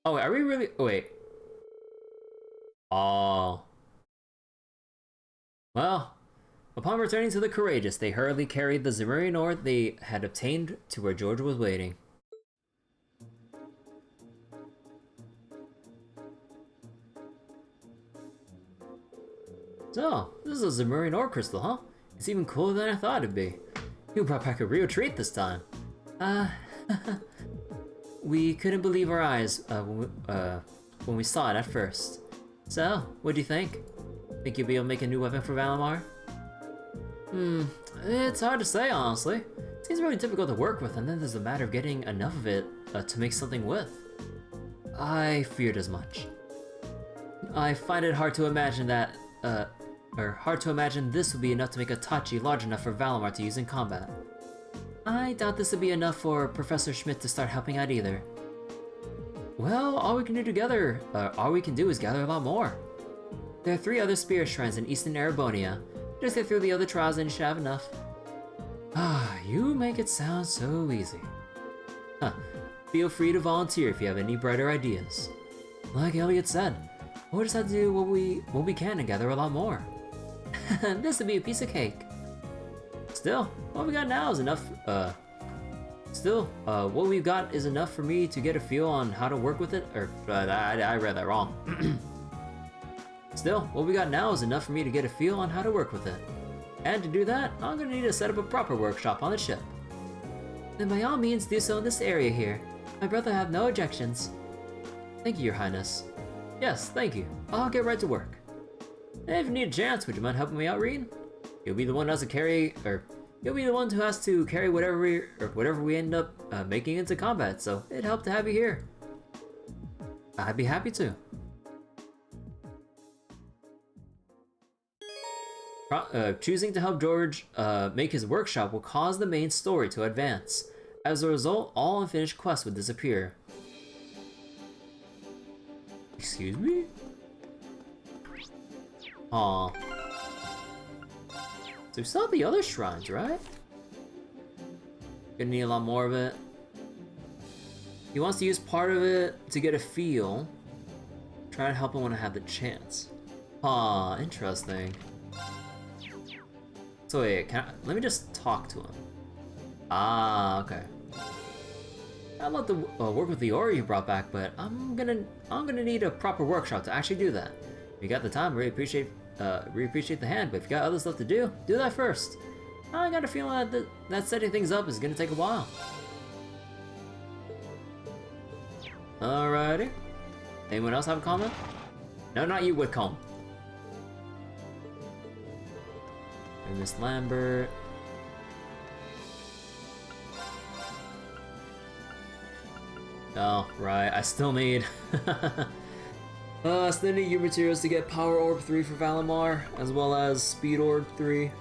Oh, are we really? Oh, wait. Oh. Well, upon returning to the Courageous, they hurriedly carried the Zemurian ore they had obtained to where George was waiting. So, this is a Zemurian ore crystal, huh? It's even cooler than I thought it'd be. You brought back a real treat this time. We couldn't believe our eyes when we saw it at first. So, what do you think? Think you'll be able to make a new weapon for Valimar? It's hard to say, honestly. It seems really difficult to work with, and then there's a matter of getting enough of it to make something with. I feared as much. I find it hard to imagine that, hard to imagine this would be enough to make a Tachi large enough for Valimar to use in combat. I doubt this would be enough for Professor Schmidt to start helping out either. Well, all we can do is gather a lot more. There are 3 other spirit shrines in Eastern Erebonia. Just get through the other trials and you should have enough. Ah, you make it sound so easy. Huh. Feel free to volunteer if you have any brighter ideas. Like Elliot said, we'll just have to do what we can and gather a lot more. This would be a piece of cake. Still, what we got now is enough, what we've got is enough for me to get a feel on how to work with it, or, I read that wrong. Still, what we got now is enough for me to get a feel on how to work with it. And to do that, I'm gonna need to set up a proper workshop on the ship. Then by all means do so in this area here. My brother have no objections. Thank you, Your Highness. Yes, thank you. I'll get right to work. And if you need a chance, would you mind helping me out, Reed? You'll be the one who has to carry, you'll be the one who has to carry whatever we end up making into combat, so it'd help to have you here. I'd be happy to. Choosing to help George make his workshop will cause the main story to advance. As a result, all unfinished quests would disappear. Excuse me? Aw. So we still have the other shrines, right? Gonna need a lot more of it. He wants to use part of it to get a feel. Try to help him when I have the chance. Aw, interesting. So wait, let me just talk to him. Ah, okay. I'd love to work with the ore you brought back, but I'm gonna need a proper workshop to actually do that. If you got the time, really appreciate the hand, but if you got other stuff to do that first. I got a feeling that setting things up is gonna take a while. Alrighty. Anyone else have a comment? No, not you, Whitcomb. And Miss Lambert. Oh, right, I still need... still need your materials to get Power Orb 3 for Valimar, as well as Speed Orb 3.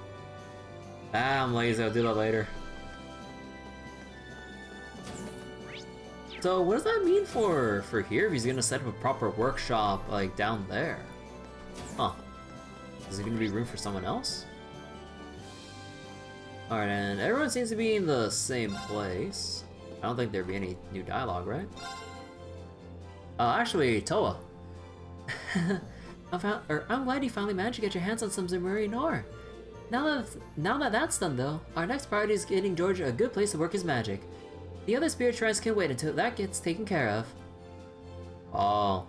Ah, I'm lazy, I'll do that later. So, what does that mean for here if he's gonna set up a proper workshop, like, down there? Huh. Is there gonna be room for someone else? Alright, and everyone seems to be in the same place. I don't think there'd be any new dialogue, right? Actually, Toa. I'm glad you finally managed to get your hands on some Zemurian ore. Now that that's done though, our next priority is getting George a good place to work his magic. The other spirit shrines can wait until that gets taken care of. Oh.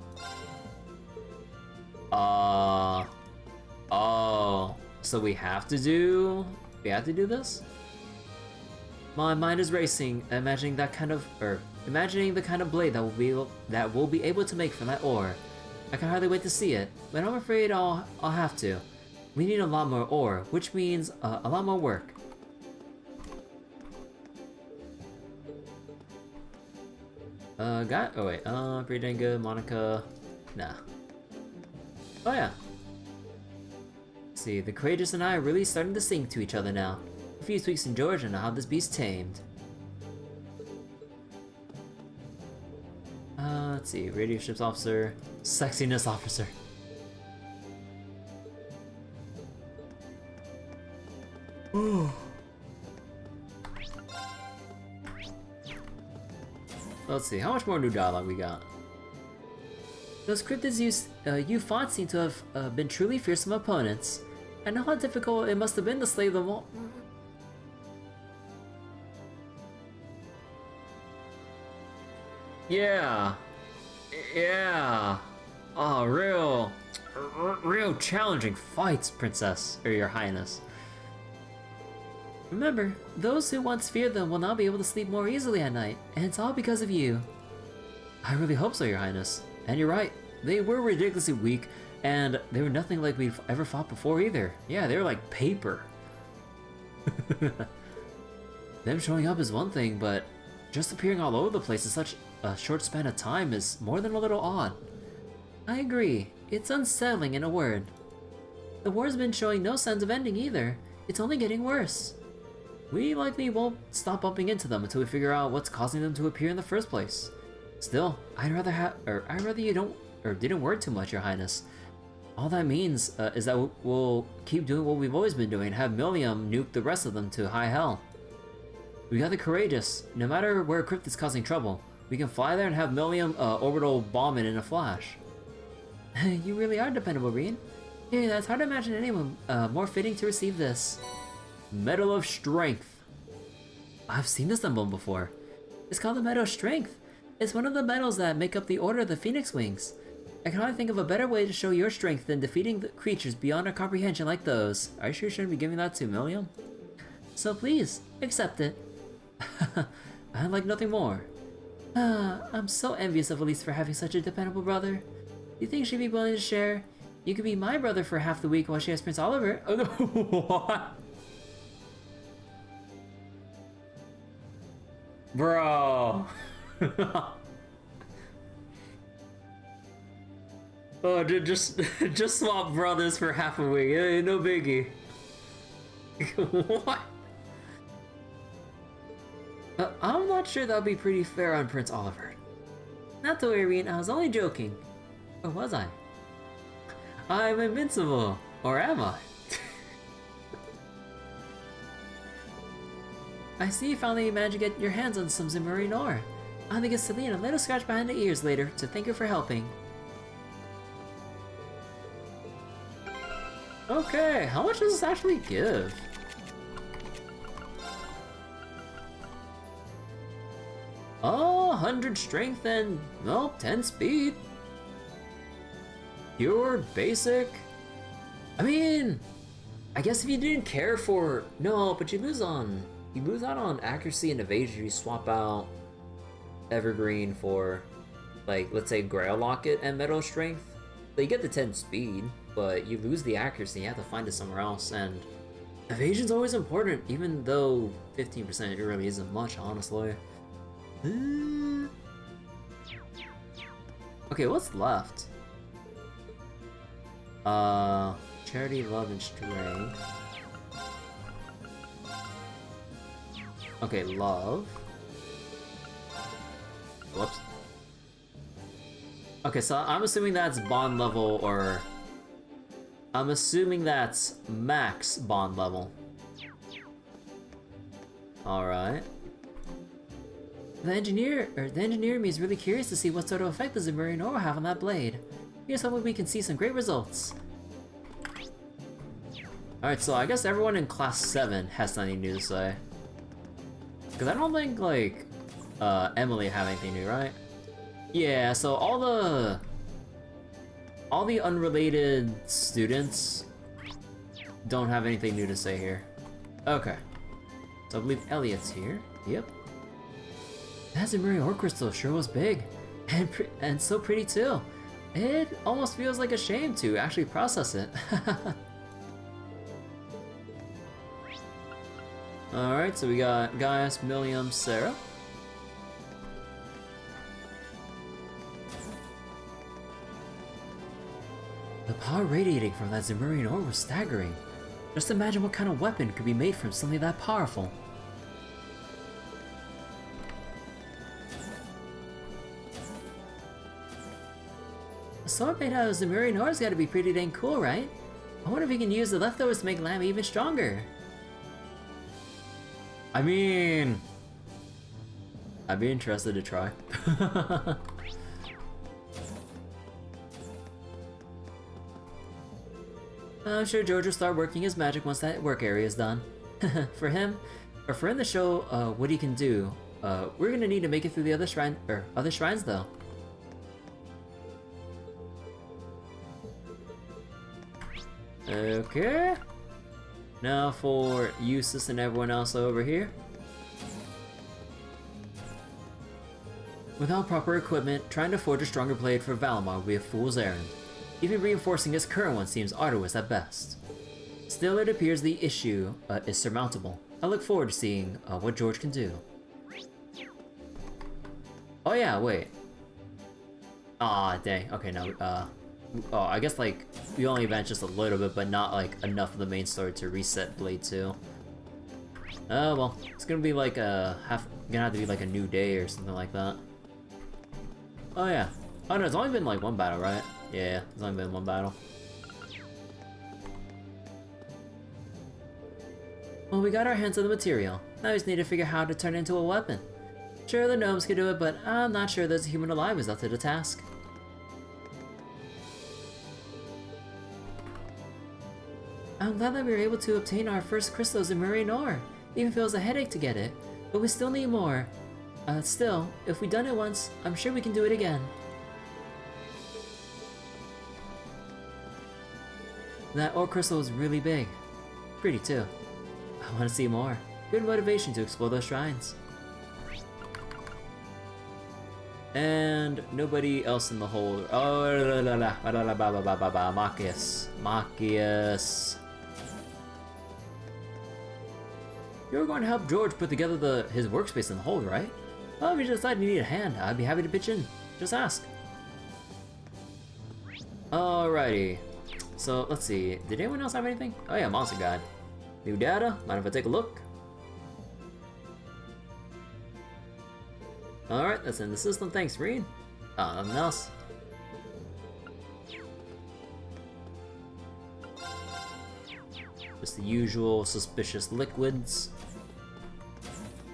Oh. So we have to do this? My mind is racing, imagining the kind of blade that we'll be able to make from that ore. I can hardly wait to see it, but I'm afraid I'll have to. We need a lot more ore, which means a lot more work. Priyanka, Monica, nah. Oh yeah. Let's see, the Courageous and I are really starting to sing to each other now. A few tweaks in George and I'll have this beast tamed. Let's see, Radio Ships Officer, Sexiness Officer. Let's see, how much more new dialogue we got? Those cryptids you fought seem to have been truly fearsome opponents. I know how difficult it must have been to slay them all. Yeah. Yeah. Oh, real challenging fights, Princess, or Your Highness. Remember, those who once feared them will now be able to sleep more easily at night, and it's all because of you. I really hope so, Your Highness. And you're right, they were ridiculously weak, and they were nothing like we've ever fought before either. Yeah, they were like paper. Them showing up is one thing, but just appearing all over the place in such a short span of time is more than a little odd. I agree, it's unsettling in a word. The war's been showing no signs of ending either, it's only getting worse. We likely won't stop bumping into them until we figure out what's causing them to appear in the first place. Still, I'd rather you don't or didn't worry too much, Your Highness. All that means is that we'll keep doing what we've always been doing, have Millium nuke the rest of them to high hell. We got the courageous. No matter where Crypt is causing trouble, we can fly there and have Millium orbital bomb it in a flash. You really are dependable, Reen. Yeah, that's hard to imagine anyone more fitting to receive this. Medal of Strength. I've seen this emblem before. It's called the Medal of Strength. It's one of the medals that make up the Order of the Phoenix Wings. I can hardly think of a better way to show your strength than defeating the creatures beyond our comprehension like those. Are you sure you shouldn't be giving that to Millium? So please, accept it. I'd like nothing more. I'm so envious of Elise for having such a dependable brother. Do you think she'd be willing to share? You could be my brother for half the week while she has Prince Oliver. Oh no, what? Bro. Oh, just swap brothers for half a week. Yeah, no biggie. What? I'm not sure that'll be pretty fair on Prince Oliver. Not to worry, Reen, I was only joking. Or was I? I'm invincible. Or am I? I see you finally managed to get your hands on some Zimmerine ore. I'll give Celine a little scratch behind the ears later to thank her for helping. Okay, how much does this actually give? Oh, 100 strength and, well, 10 speed. Pure, basic. I mean, I guess if you didn't care for... No, but you lose out on accuracy and evasion. You swap out Evergreen for, like, let's say Grail Locket and Metal Strength. So you get the 10 speed, but you lose the accuracy. You have to find it somewhere else, and evasion's always important, even though 15% really isn't much, honestly. Okay, what's left? Charity, Love, and Strength. Okay, Love. Whoops. Okay, so I'm assuming that's bond level, or... I'm assuming that's max bond level. Alright. The engineer in me is really curious to see what sort of effect the Zimmerine ore will have on that blade. Here's hoping we can see some great results. Alright, so I guess everyone in class 7 has something new to say. Because I don't think, like, Emily have anything new, right? Yeah, so all the unrelated students don't have anything new to say here. Okay. So I believe Elliot's here. Yep. That Zimmerine ore crystal sure was big. And so pretty too. It almost feels like a shame to actually process it. Alright, so we got Gaius, Millium, Sarah. The power radiating from that Zimmerine ore was staggering. Just imagine what kind of weapon could be made from something that powerful. A sword made out of Zimmerine ore's gotta be pretty dang cool, right? I wonder if we can use the leftovers to make Lamb even stronger. I mean... I'd be interested to try. I'm sure George will start working his magic once that work area is done. For him to show what he can do, we're gonna need to make it through the other shrines though. Okay. Now for Jusis and everyone else over here. Without proper equipment, trying to forge a stronger blade for Valimar will be a fool's errand. Even reinforcing his current one seems arduous at best. Still, it appears the issue is surmountable. I look forward to seeing what George can do. Oh yeah, wait. Aw, dang. Okay, no, oh, I guess, like, we only advanced just a little bit, but not, like, enough of the main story to reset Blade 2. Oh, well, it's gonna be, like, gonna have to be, like, a new day or something like that. Oh, yeah. Oh, no, it's only been, like, one battle, right? Yeah, it's only been one battle. Well, we got our hands on the material. Now we just need to figure out how to turn it into a weapon. Sure, the gnomes can do it, but I'm not sure there's a human alive who's up to the task. I'm glad that we were able to obtain our first crystals in Murray ore. Even feels a headache to get it, but we still need more. Still, if we've done it once, I'm sure we can do it again. That ore crystal was really big. Pretty too. I want to see more. Good motivation to explore those shrines. And nobody else in the whole. Oh, Marcus. You're going to help George put together his workspace in the hold, right? Well, if you decide you need a hand, I'd be happy to pitch in. Just ask. Alrighty. So, let's see. Did anyone else have anything? Oh yeah, Monster Guide. New data. Mind if I take a look? Alright, that's in the system. Thanks, Reed. Nothing else. Just the usual suspicious liquids.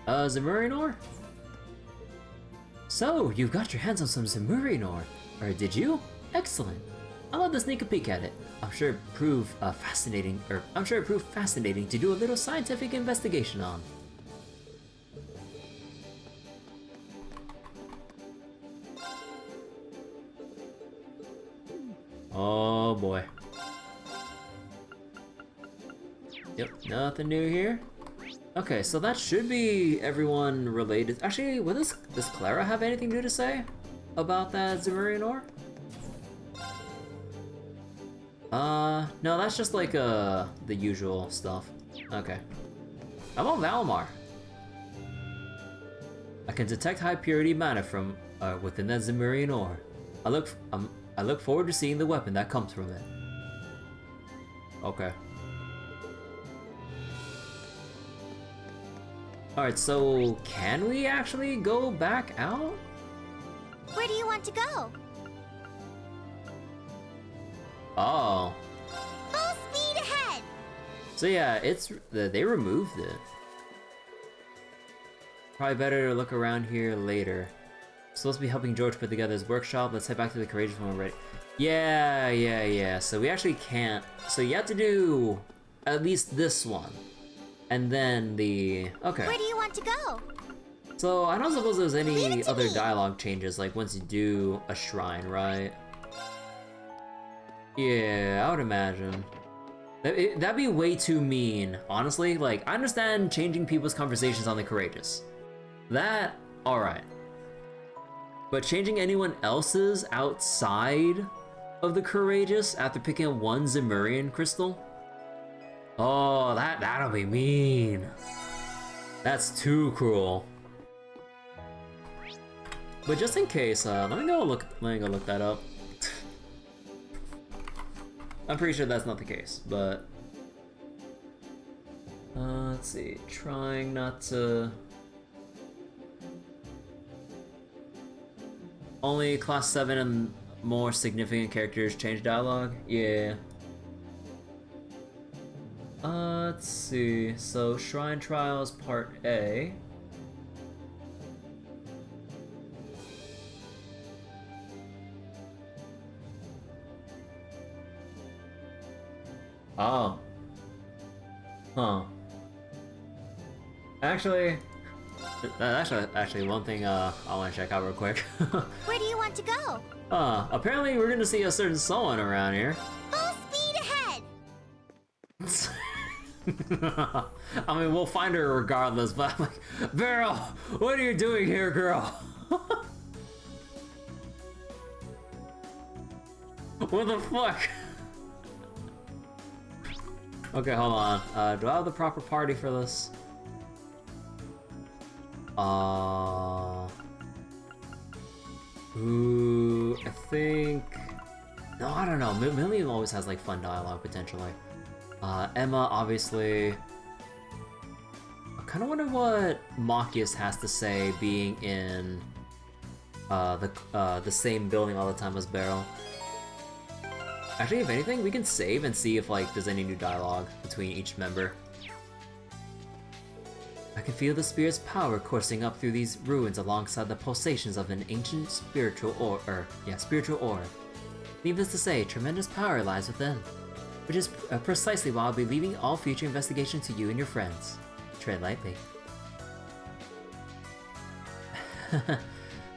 Zemurian ore? So, you've got your hands on some Zemurian ore. Or did you? Excellent. I'll love to sneak a peek at it. I'm sure it proved fascinating to do a little scientific investigation on. Oh boy. Yep, nothing new here. Okay, so that should be everyone related. Actually, does Clara have anything new to say about that Zemurian ore? No, that's just like the usual stuff. Okay. How about Valimar? I can detect high purity mana from within that Zemurian ore. I look forward to seeing the weapon that comes from it. Okay. Alright, so can we actually go back out? Where do you want to go? Oh. Full speed ahead! So yeah, they removed it. Probably better to look around here later. Supposed to be helping George put together his workshop. Let's head back to the Courageous when we're ready. Yeah. So we actually can't. So you have to do at least this one. And then the... Okay. Where do you want to go? So I don't suppose there's any other dialogue changes, like once you do a shrine, right? Yeah, I would imagine. That'd be way too mean, honestly. Like, I understand changing people's conversations on the Courageous. That, alright. But changing anyone else's outside of the Courageous after picking up one Zemurian crystal? Oh, that'll be mean. That's too cruel. But just in case, let me go look that up. I'm pretty sure that's not the case, but let's see. Trying not to. Only class 7 and more significant characters change dialogue? Yeah. Let's see. So, Shrine Trials Part A. Oh. Huh. Actually, actually, one thing I want to check out real quick. Where do you want to go? Apparently we're gonna see a certain someone around here. Full speed ahead! I mean, we'll find her regardless, but I'm like, Beryl, what are you doing here, girl? What the fuck? Okay, hold on. Do I have the proper party for this? Ooh, I think... No, I don't know. Million always has, like, fun dialogue, potentially. Emma, obviously... I kinda wonder what Machias has to say being in... the same building all the time as Beryl. Actually, if anything, we can save and see if, like, there's any new dialogue between each member. I can feel the spirit's power coursing up through these ruins alongside the pulsations of an ancient spiritual orb. Needless to say, tremendous power lies within, which is precisely why I'll be leaving all future investigation to you and your friends. Tread lightly.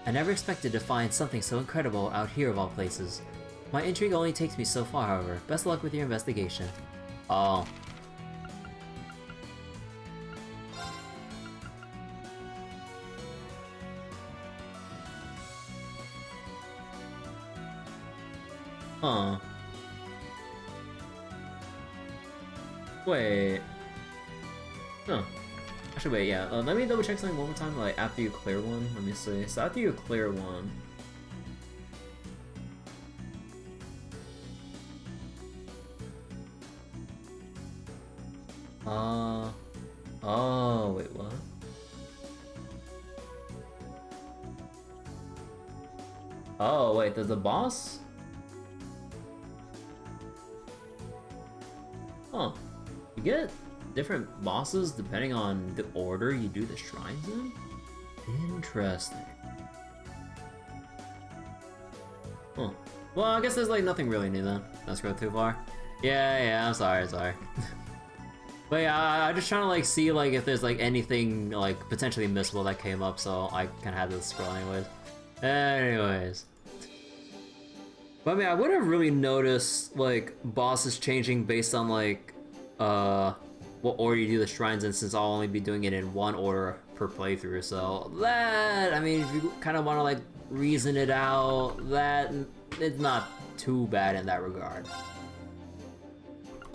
I never expected to find something so incredible out here of all places. My intrigue only takes me so far, however. Best of luck with your investigation. Oh. Huh. Wait. Huh. Actually, wait, yeah. Let me double check something one more time, like, after you clear one. Let me see. So after you clear one... Oh, wait, what? Oh, wait, there's a boss? Huh. You get different bosses depending on the order you do the shrines in? Interesting. Huh. Well, I guess there's like nothing really new then. Let's go too far. Yeah, I'm sorry. But yeah, I'm just trying to like see like if there's like anything like potentially missable that came up, so I kind of had to scroll anyways. But I mean, I wouldn't really notice like bosses changing based on like what order you do the shrines in, since I'll only be doing it in one order per playthrough. So that, I mean, if you kind of want to like reason it out, that it's not too bad in that regard.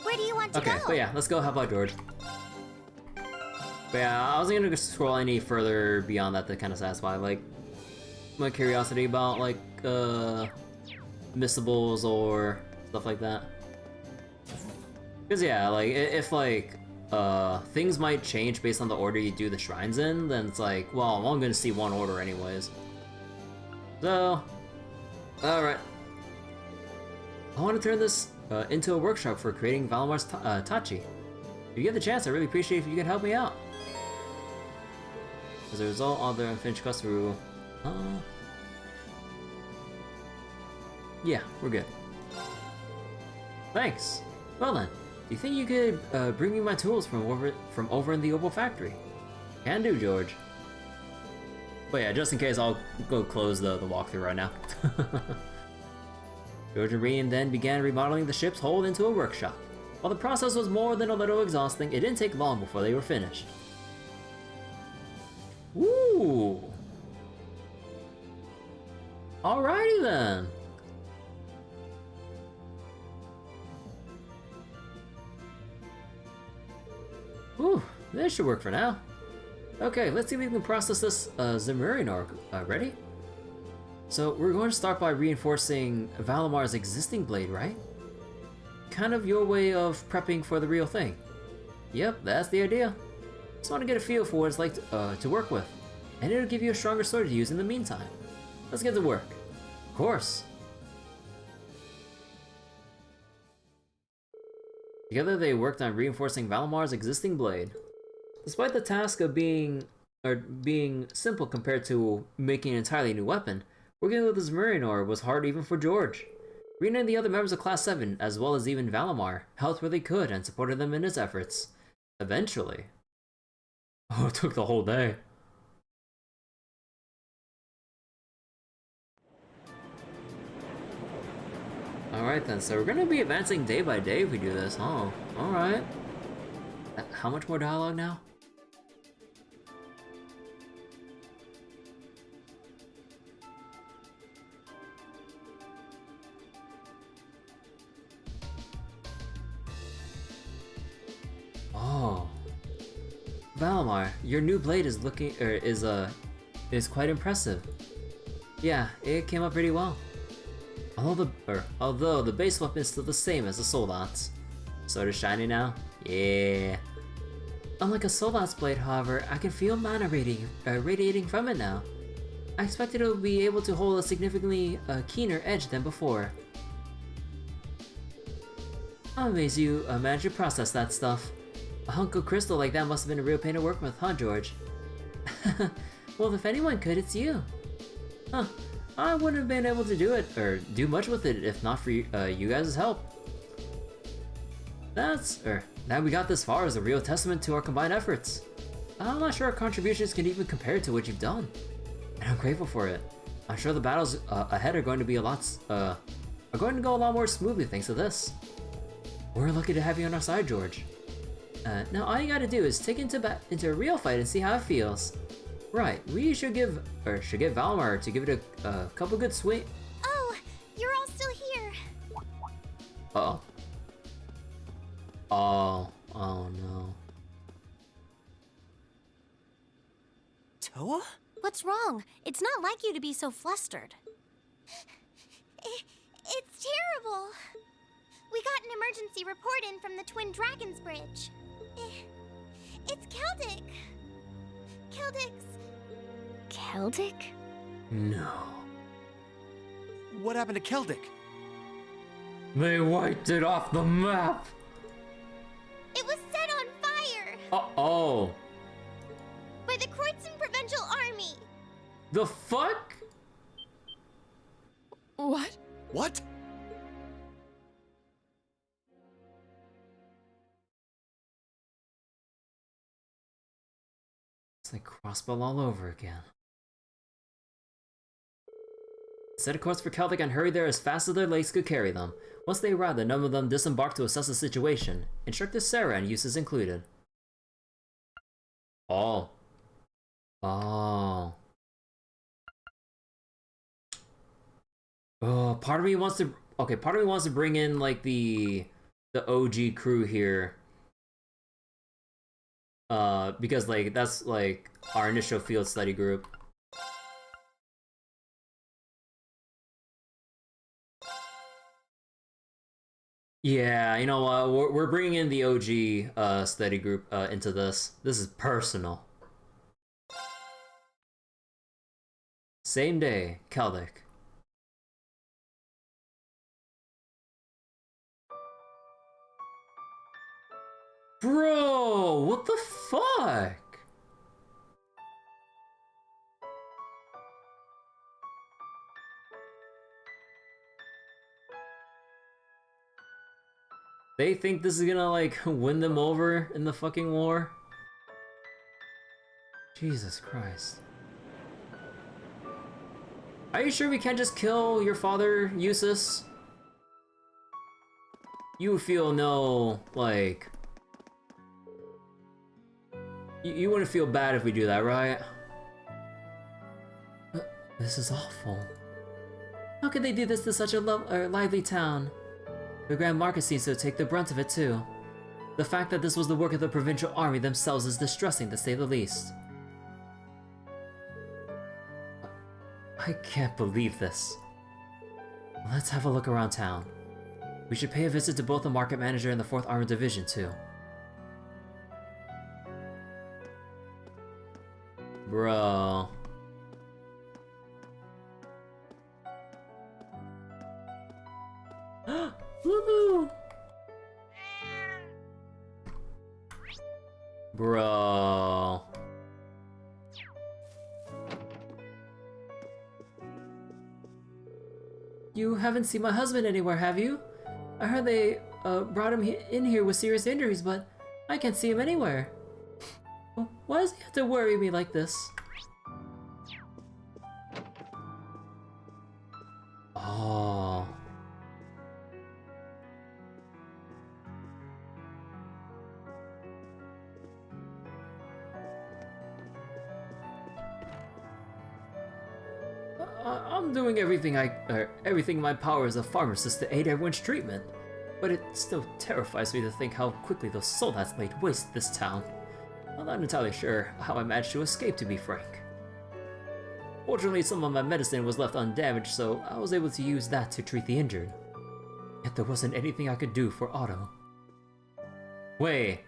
Where do you want to go? Okay, but yeah, let's go. How about George? But yeah, I wasn't gonna scroll any further beyond that to kind of satisfy like my curiosity about like missables or stuff like that. Cause yeah, like if like things might change based on the order you do the shrines in, then it's like, well, I'm only gonna see one order anyways. So, all right. I want to turn this into a workshop for creating Valamar's Tachi. If you get the chance, I really appreciate if you can help me out. As a result, all the unfinished quests will... yeah, we're good. Thanks. Well then, do you think you could bring me my tools from over in the Opal Factory? Can do, George. But yeah, just in case, I'll go close the walkthrough right now. George and Rian then began remodeling the ship's hold into a workshop. While the process was more than a little exhausting, it didn't take long before they were finished. Ooh! Alrighty then! Whew, this should work for now. Okay, let's see if we can process this Zemurian ore. Ready? So we're going to start by reinforcing Valamar's existing blade, right? Kind of your way of prepping for the real thing. Yep, that's the idea. Just want to get a feel for what it's like to work with, and it'll give you a stronger sword to use in the meantime. Let's get to work. Of course. Together they worked on reinforcing Valamar's existing blade. Despite the task of being simple compared to making an entirely new weapon, working with the Zemurian ore was hard even for George. Rena and the other members of Class 7, as well as even Valimar, helped where they could and supported them in his efforts. Eventually. Oh, it took the whole day. Alright then, so we're gonna be advancing day by day if we do this, huh? Alright. How much more dialogue now? Oh. Valimar, your new blade is quite impressive. Yeah, it came out pretty well. Although the base weapon is still the same as the Soldat's. Sort of shiny now? Yeah. Unlike a Soldat's blade, however, I can feel mana radiating from it now. I expected it would be able to hold a significantly keener edge than before. I'm amazed you managed to process that stuff. A hunk of crystal like that must have been a real pain to work with, huh, George? Well, if anyone could, it's you. Huh. I wouldn't have been able to do it, or do much with it, if not for you guys' help. That we got this far is a real testament to our combined efforts. I'm not sure our contributions can even compare to what you've done. And I'm grateful for it. I'm sure the battles ahead are going to be go a lot more smoothly thanks to this. We're lucky to have you on our side, George. Now all you gotta do is take into a real fight and see how it feels. Right, we should get Valimar to give it a couple good swing. Oh, you're all still here. Uh-oh. Oh no. Toa? What's wrong? It's not like you to be so flustered. It's terrible. We got an emergency report in from the Twin Dragons Bridge. It's Celdic. Celdic? No. What happened to Celdic? They wiped it off the map! It was set on fire Uh-oh. by the Kreutzen Provincial Army. The fuck? What? What? It's like Crossbow all over again. Set a course for Celdic and hurry there as fast as their legs could carry them. Once they arrived, the number of them disembarked to assess the situation. Instructor Sarah and Jusis included. Oh. Oh. Oh, part of me wants to bring in like the OG crew here. Because like that's like our initial field study group. Yeah, you know what? We're bringing in the OG study group into this. This is personal. Same day, Celdic. Bro, what the fuck? They think this is gonna like win them over in the fucking war? Jesus Christ. Are you sure we can't just kill your father, Jusis? You feel no, like... You wouldn't feel bad if we do that, right? This is awful. How could they do this to such a lively town? The Grand Market seems to take the brunt of it too. The fact that this was the work of the provincial army themselves is distressing to say the least. I can't believe this. Let's have a look around town. We should pay a visit to both the market manager and the 4th Armored Division too. Bro. Woohoo! Bro. You haven't seen my husband anywhere, have you? I heard they brought him in here with serious injuries, but I can't see him anywhere. Why does he have to worry me like this? Oh. I'm doing everything everything in my power as a pharmacist to aid everyone's treatment, but it still terrifies me to think how quickly those soldats laid waste to this town. I'm not entirely sure how I managed to escape, to be frank. Fortunately, some of my medicine was left undamaged, so I was able to use that to treat the injured. Yet there wasn't anything I could do for Otto. Wait.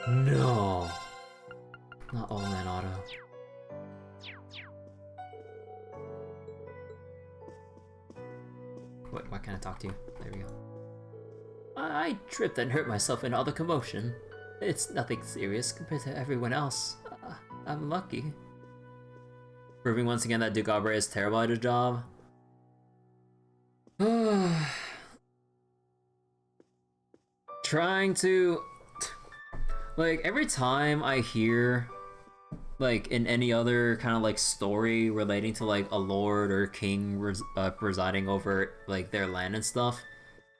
No. Not Old Man Otto. Wait, why can't I talk to you? There we go. I tripped and hurt myself in all the commotion. It's nothing serious compared to everyone else. I'm lucky. Proving once again that Duke Aubrey is terrible at his job. Trying to... Like, every time I hear, like, in any other kind of, like, story relating to, like, a lord or king presiding over, like, their land and stuff,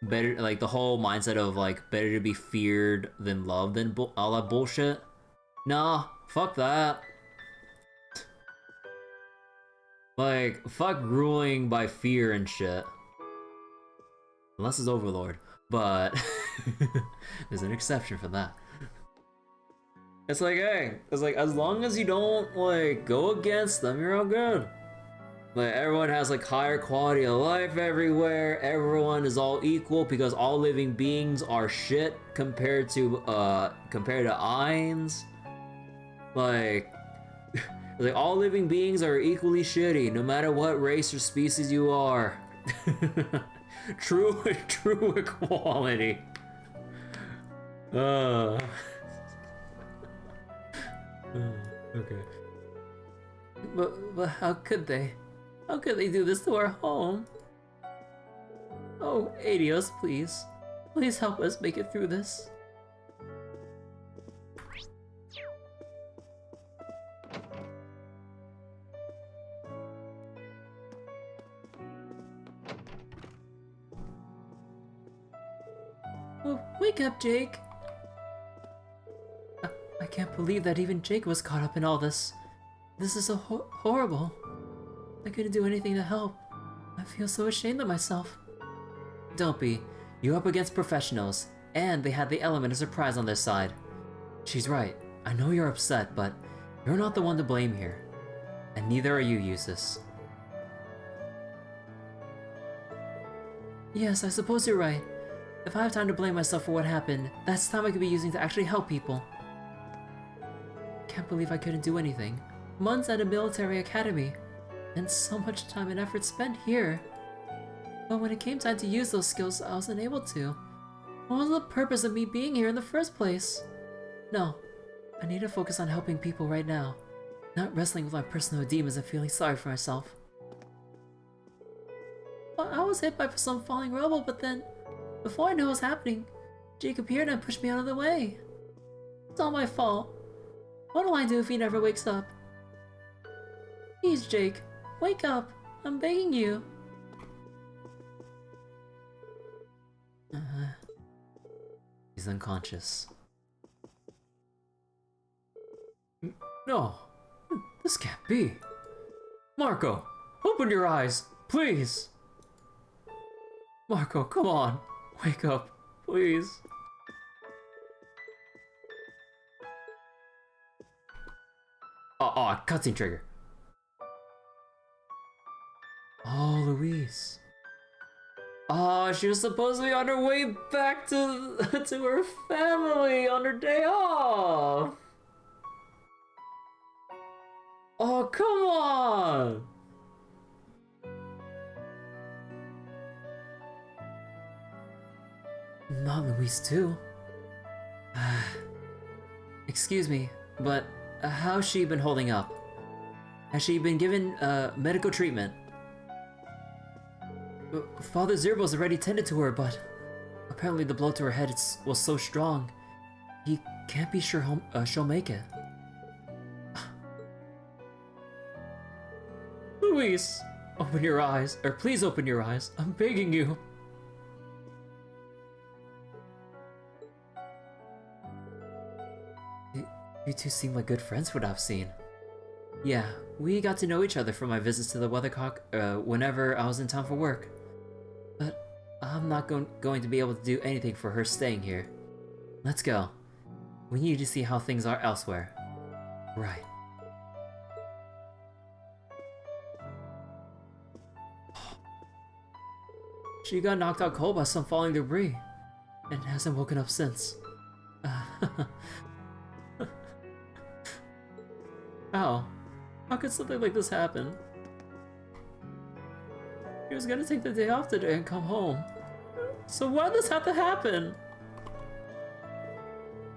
better, like, the whole mindset of, like, better to be feared than loved and all that bullshit. Nah, fuck that. Like, fuck ruling by fear and shit. Unless it's Overlord, but there's an exception for that. It's like, hey, it's like, as long as you don't, like, go against them, you're all good. Like, everyone has, like, higher quality of life everywhere, everyone is all equal because all living beings are shit compared to Ainz. Like, like, all living beings are equally shitty, no matter what race or species you are. True equality. Okay. But how could they? How could they do this to our home? Oh, Adios, please. Please help us make it through this. Oh, wake up, Jake. I can't believe that even Jake was caught up in all this. This is so horrible. I couldn't do anything to help. I feel so ashamed of myself. Don't be. You're up against professionals, and they had the element of surprise on their side. She's right. I know you're upset, but you're not the one to blame here. And neither are you, Jusis. Yes, I suppose you're right. If I have time to blame myself for what happened, that's time I could be using to actually help people. Can't believe I couldn't do anything. Months at a military academy, and so much time and effort spent here. But when it came time to use those skills, I wasn't able to. What was the purpose of me being here in the first place? No, I need to focus on helping people right now, not wrestling with my personal demons and feeling sorry for myself. Well, I was hit by some falling rubble, but then, before I knew what was happening, Jake appeared and pushed me out of the way. It's all my fault. What do I do if he never wakes up? Please, Jake, wake up. I'm begging you. He's unconscious. No, this can't be. Marco, open your eyes, please. Marco, come on. Wake up, please. Oh, cutscene trigger. Oh, Louise. Oh, she was supposed to be on her way back to her family on her day off. Oh, come on. Not Louise too. Excuse me, but how's she been holding up? Has she been given medical treatment? Father Zerbos already tended to her, but apparently the blow to her head was so strong, he can't be sure she'll make it. Luis, open your eyes, or please open your eyes. I'm begging you. You two seem like good friends from what I've seen. Yeah, we got to know each other from my visits to the Weathercock whenever I was in town for work. But I'm not going to be able to do anything for her staying here. Let's go. We need to see how things are elsewhere. Right. She got knocked out cold by some falling debris, and hasn't woken up since. How? How could something like this happen? He was gonna take the day off today and come home. So why does this have to happen?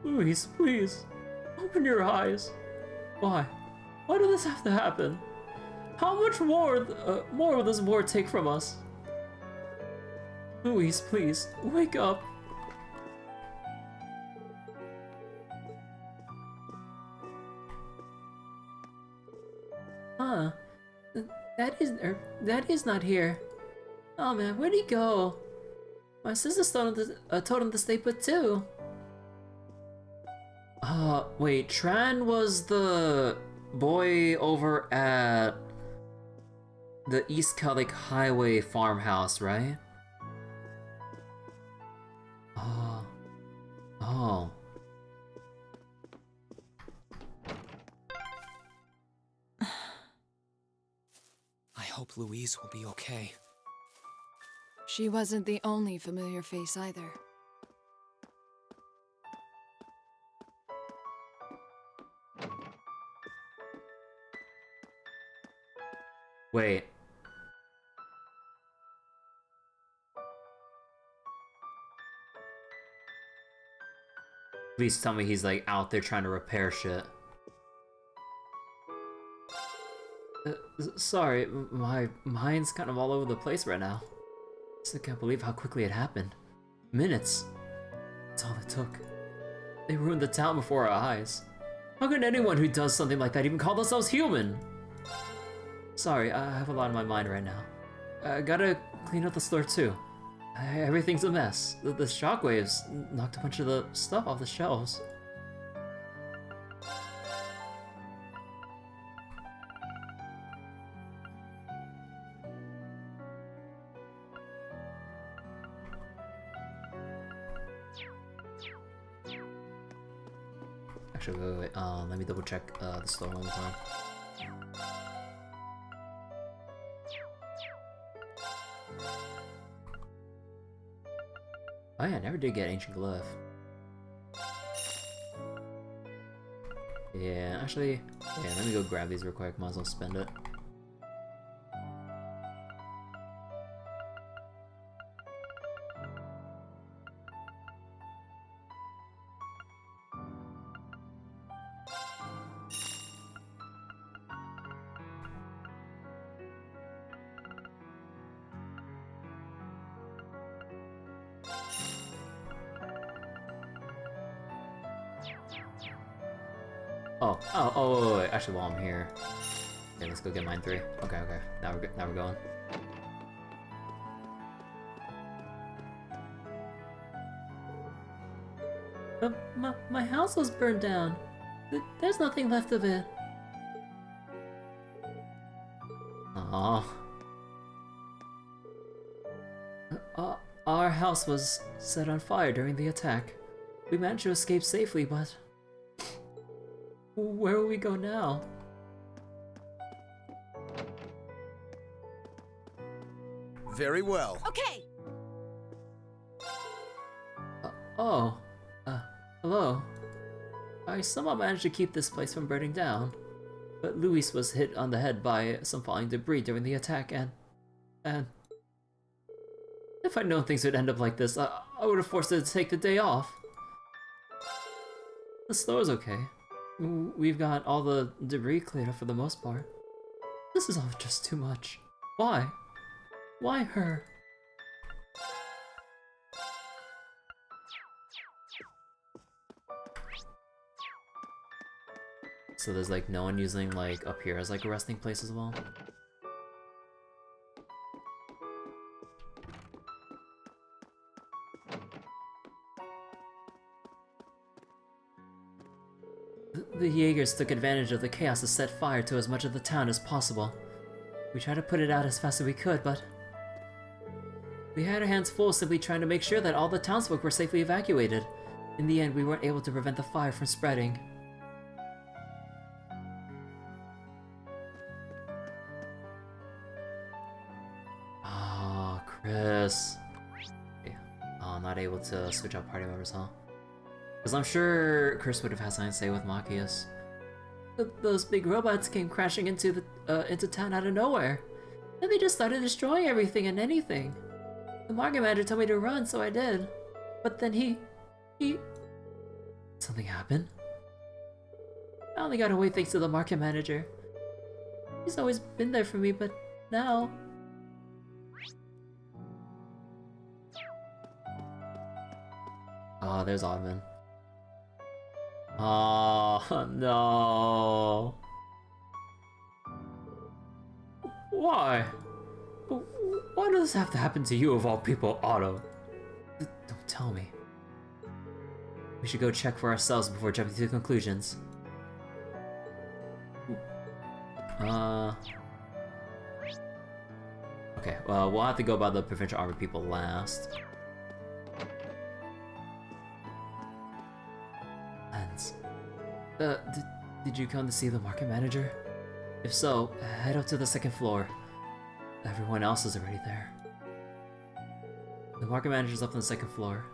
Luis, please, open your eyes. Why? Why did this have to happen? How much more will this war take from us? Luis, please, wake up. Huh? Daddy's not here. Oh man, where'd he go? My sister told him to stay put too. Wait, Tran was the boy over at the East Celdic Highway farmhouse, right? Oh. I hope Louise will be okay. She wasn't the only familiar face either. Wait. Please tell me he's like out there trying to repair shit. Sorry, my mind's kind of all over the place right now. Still can't believe how quickly it happened. Minutes. That's all it took. They ruined the town before our eyes. How can anyone who does something like that even call themselves human? Sorry, I have a lot on my mind right now. I gotta clean up the store too. Everything's a mess. The shockwaves knocked a bunch of the stuff off the shelves. Actually, wait. Let me double check the store one more time. Oh yeah, I never did get Ancient Glyph. Yeah, actually, yeah, let me go grab these real quick, might as well spend it. Wait. Actually, while I'm here, okay, let's go get mine 3. Okay. Now we're going. My house was burned down. There's nothing left of it. Aww. Our house was set on fire during the attack. We managed to escape safely, but where will we go now? Very well. Okay! Hello. I somehow managed to keep this place from burning down, but Luis was hit on the head by some falling debris during the attack, and if I'd known things would end up like this, I would have forced her to take the day off. The store's okay. We've got all the debris cleared up for the most part. This is all just too much. Why? Why her? So there's like no one using like up here as like a resting place as well? The Jaegers took advantage of the chaos to set fire to as much of the town as possible. We tried to put it out as fast as we could, but we had our hands full simply trying to make sure that all the townsfolk were safely evacuated. In the end, we weren't able to prevent the fire from spreading. Oh, Chris. Okay. Oh, I'm not able to switch out party members, huh? Because I'm sure Chris would have had something to say with Machias. Those big robots came crashing into town out of nowhere. And they just started destroying everything and anything. The market manager told me to run, so I did. But then he... Something happened? I only got away thanks to the market manager. He's always been there for me, but now... Oh, there's Oddman. Oh, no. Why? Why does this have to happen to you of all people, Otto? Don't tell me. We should go check for ourselves before jumping to conclusions. Okay, well, we'll have to go by the provincial army people last. Did you come to see the market manager? If so, head up to the second floor. Everyone else is already there. The market manager's up on the second floor.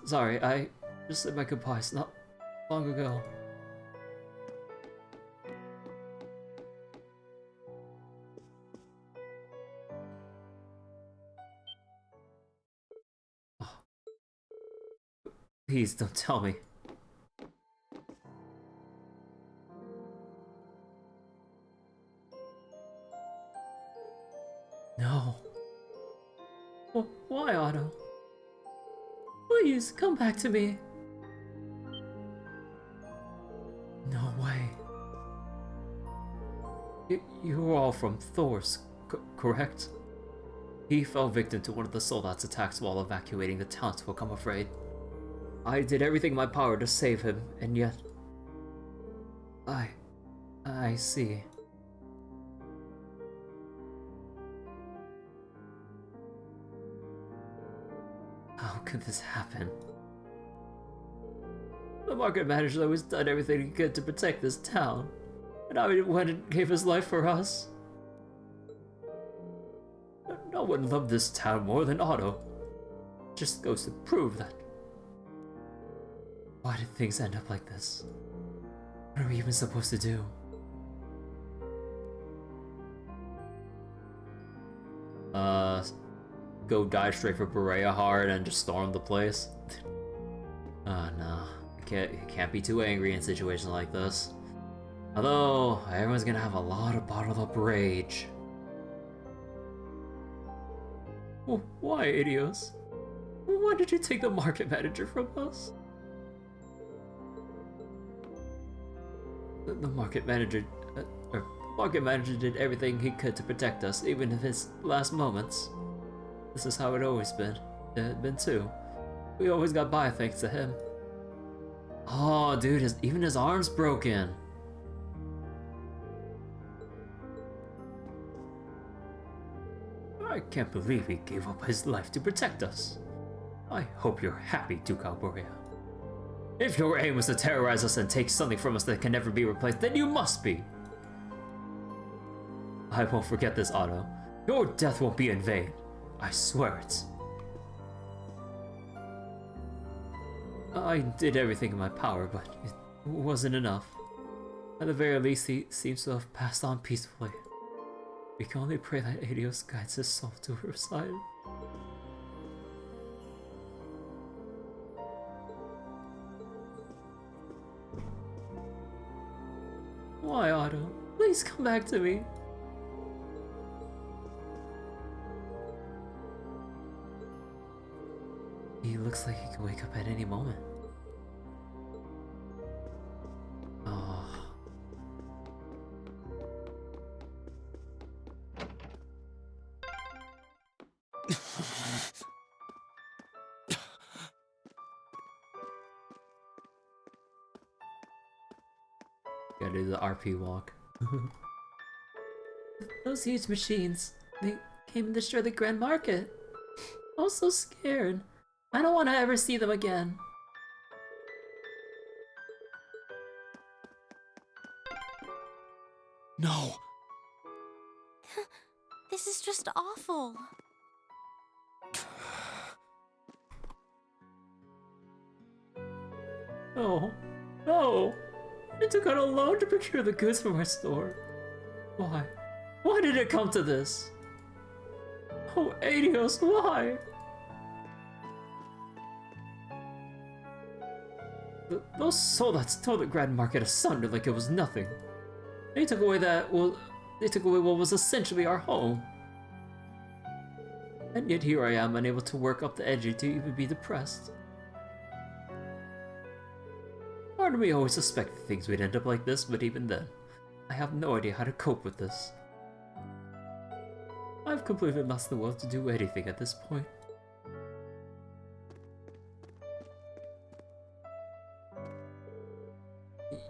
Sorry, I just said my goodbyes not long ago. Oh. Please don't tell me. No. Why, Otto? Please, come back to me. No way. You were all from Thor's, correct? He fell victim to one of the soldats' attacks while evacuating the townsfolk, I'm afraid. I did everything in my power to save him, and yet... I see. How could this happen? The market manager's always done everything he could to protect this town, and now he went and gave his life for us. No one loved this town more than Otto. Just goes to prove that. Why did things end up like this? What are we even supposed to do? Go dive straight for Berea hard and just storm the place? Oh no, you can't be too angry in situations like this. Although, everyone's gonna have a lot of bottled up rage. Why, Idios? Why did you take the market manager from us? The market manager did everything he could to protect us, even in his last moments. This is how it always been. It had been too. We always got by thanks to him. Oh, dude, even his arm's broken. I can't believe he gave up his life to protect us. I hope you're happy, Duke Alborea. If your aim was to terrorize us and take something from us that can never be replaced, then you must be. I won't forget this, Otto. Your death won't be in vain. I swear it. I did everything in my power, but it wasn't enough. At the very least, he seems to have passed on peacefully. We can only pray that Adios guides his soul to her side. Why, Otto? Please come back to me. Looks like he can wake up at any moment. Oh. Gotta do the RP walk. Those huge machines, they came and destroyed the Grand Market. I'm so scared. I don't want to ever see them again. No. This is just awful. No. No! I took out a loan to procure the goods from our store. Why? Why did it come to this? Oh, Adios, why? Those soldiers tore the Grand Market asunder like it was nothing. They took away they took away what was essentially our home. And yet here I am, unable to work up the edge to even be depressed. Part of me always suspected things would end up like this, but even then, I have no idea how to cope with this. I've completely lost the will to do anything at this point.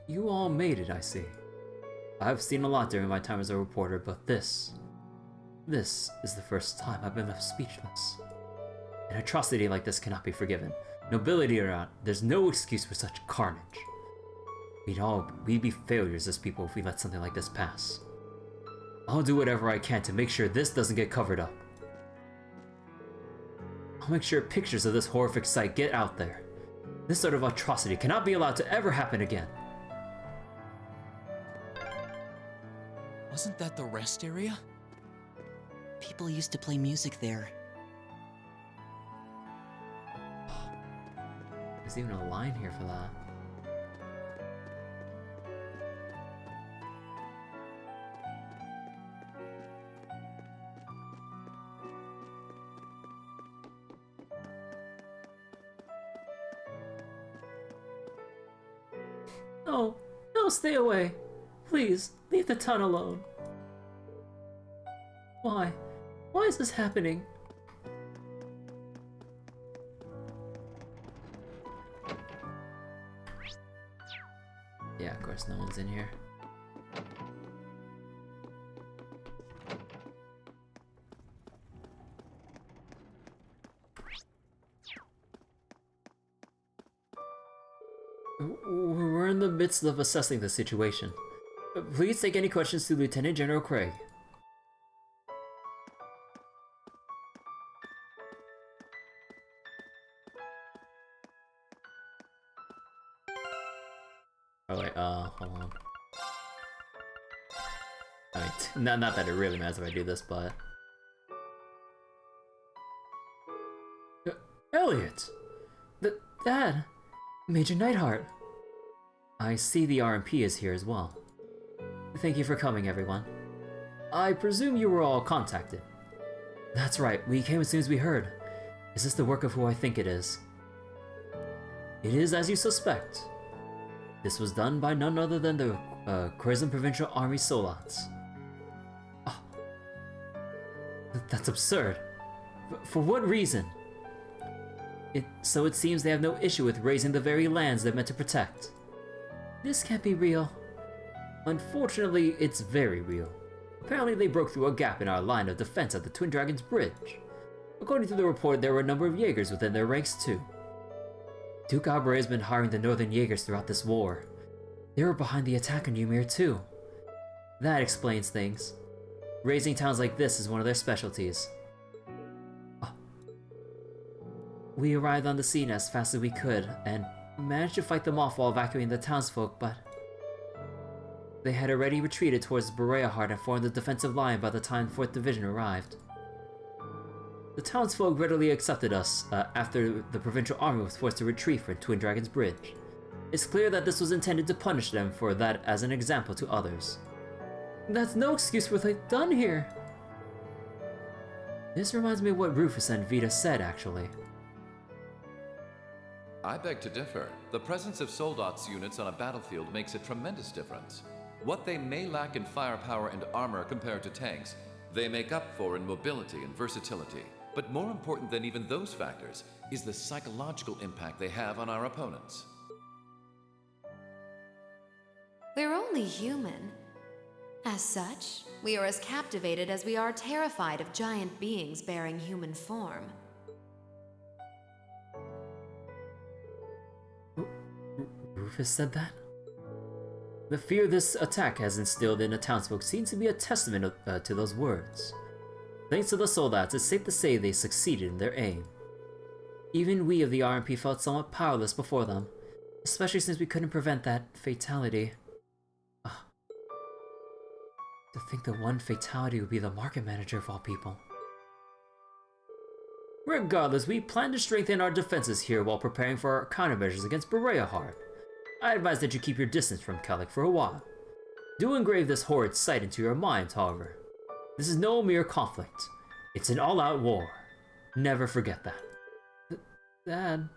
You all made it, I see. I've seen a lot during my time as a reporter, but this is the first time I've been left speechless. An atrocity like this cannot be forgiven. Nobility or not, there's no excuse for such carnage. We'd be failures as people if we let something like this pass. I'll do whatever I can to make sure this doesn't get covered up. I'll make sure pictures of this horrific sight get out there. This sort of atrocity cannot be allowed to ever happen again. Wasn't that the rest area? People used to play music there. There's even a line here for that. No, no, stay away. Please, leave the town alone. Why? Why is this happening? Yeah, of course no one's in here. We're in the midst of assessing the situation. Please take any questions to Lieutenant General Craig. Oh wait, hold on. I mean, not that it really matters if I do this, but... Elliot! Dad! Major Nightheart! I see the RMP is here as well. Thank you for coming, everyone. I presume you were all contacted. That's right, we came as soon as we heard. Is this the work of who I think it is? It is as you suspect. This was done by none other than the Crimson Provincial Army Solats. Oh, that's absurd. For what reason? So it seems they have no issue with raising the very lands they're meant to protect. This can't be real. Unfortunately, it's very real. Apparently they broke through a gap in our line of defense at the Twin Dragons Bridge. According to the report, there were a number of Jaegers within their ranks too. Duke Aubrey has been hiring the Northern Jaegers throughout this war. They were behind the attack on Ymir too. That explains things. Raising towns like this is one of their specialties. We arrived on the scene as fast as we could, and managed to fight them off while evacuating the townsfolk, but... they had already retreated towards Berea Heart and formed a defensive line by the time 4th Division arrived. The townsfolk readily accepted us, after the provincial army was forced to retreat from Twin Dragons Bridge. It's clear that this was intended to punish them for that as an example to others. That's no excuse for what they've done here! This reminds me of what Rufus and Vita said, actually. I beg to differ. The presence of Soldat's units on a battlefield makes a tremendous difference. What they may lack in firepower and armor compared to tanks, they make up for in mobility and versatility. But more important than even those factors is the psychological impact they have on our opponents. We're only human. As such, we are as captivated as we are terrified of giant beings bearing human form. Rufus said that? The fear this attack has instilled in the townsfolk seems to be a testament to those words. Thanks to the Soldats, it's safe to say they succeeded in their aim. Even we of the RMP felt somewhat powerless before them, especially since we couldn't prevent that fatality. To think that one fatality would be the market manager of all people. Regardless, we plan to strengthen our defenses here while preparing for our countermeasures against Bereahard. I advise that you keep your distance from Celdic for a while. Do engrave this horrid sight into your minds, however. This is no mere conflict. It's an all-out war. Never forget that. Dad.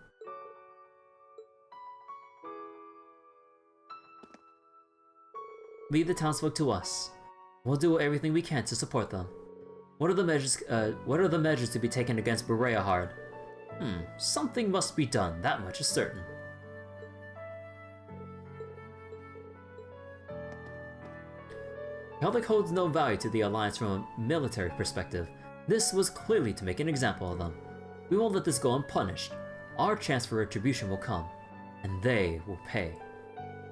Leave the townsfolk to us. We'll do everything we can to support them. What are the measures to be taken against Bereahard? Something must be done, that much is certain. Celdic holds no value to the Alliance from a military perspective. This was clearly to make an example of them. We won't let this go unpunished. Our chance for retribution will come, and they will pay.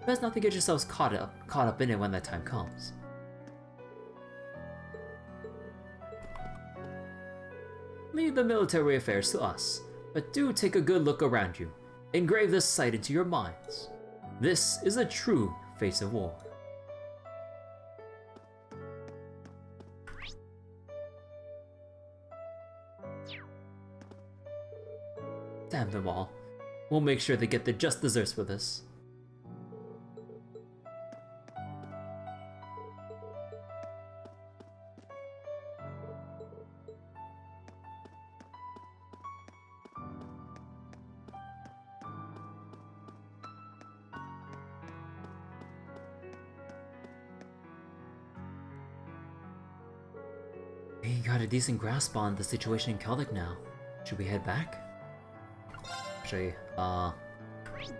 Best not to get yourselves caught up in it when that time comes. Leave the military affairs to us, but do take a good look around you. Engrave this sight into your minds. This is a true face of war. Damn them all. We'll make sure they get the just desserts for this. We got a decent grasp on the situation in Celdic now. Should we head back? Actually,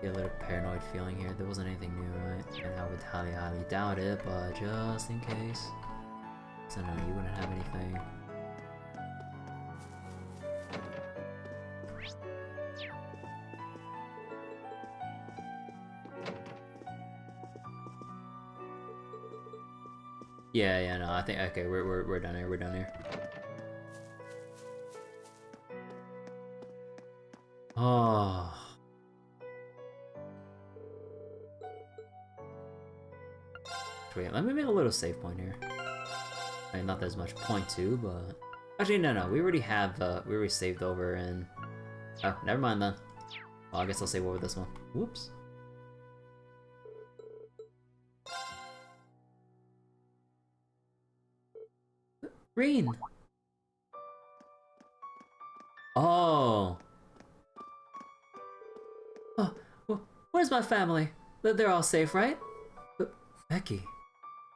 get a little paranoid feeling here. There wasn't anything new, right? And I would highly doubt it, but just in case. So no, you wouldn't have anything. Yeah, no, I think, okay, we're done here, we're done here. Oh. Wait, let me make a little save point here. I mean, not that there's much point to, but... Actually, no, we already have, we already saved over and... Oh, never mind then. Well, I guess I'll save over this one. Whoops. Green! Oh! Oh, where's my family? They're all safe, right? Becky,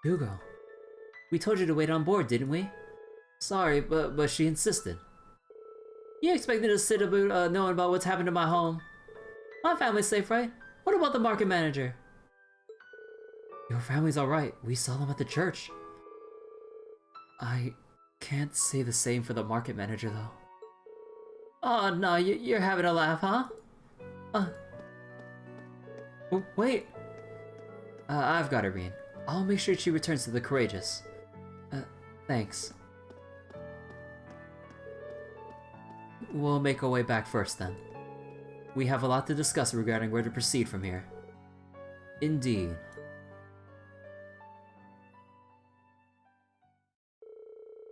Hugo, we told you to wait on board, didn't we? Sorry, but she insisted. You expected to sit about knowing about what's happened to my home? My family's safe, right? What about the market manager? Your family's alright. We saw them at the church. I can't say the same for the market manager, though. Oh no, you're having a laugh, huh? Wait. I've got her, Reen. I'll make sure she returns to the Courageous. Thanks. We'll make our way back first, then. We have a lot to discuss regarding where to proceed from here. Indeed.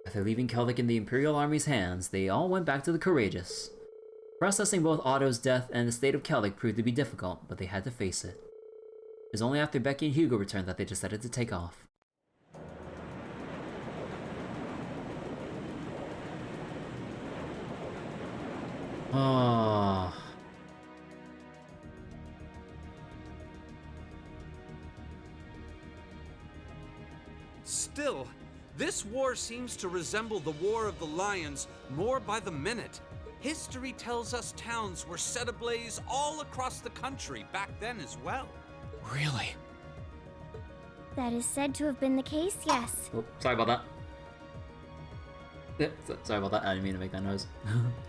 After leaving Celdic in the Imperial Army's hands, they all went back to the Courageous. Processing both Otto's death and the state of Celdic proved to be difficult, but they had to face it. It was only after Becky and Hugo returned that they decided to take off. Oh. Still, this war seems to resemble the War of the Lions more by the minute. History tells us towns were set ablaze all across the country back then as well. Really? That is said to have been the case, yes. Oh, sorry about that. Yeah, sorry about that. I didn't mean to make that noise.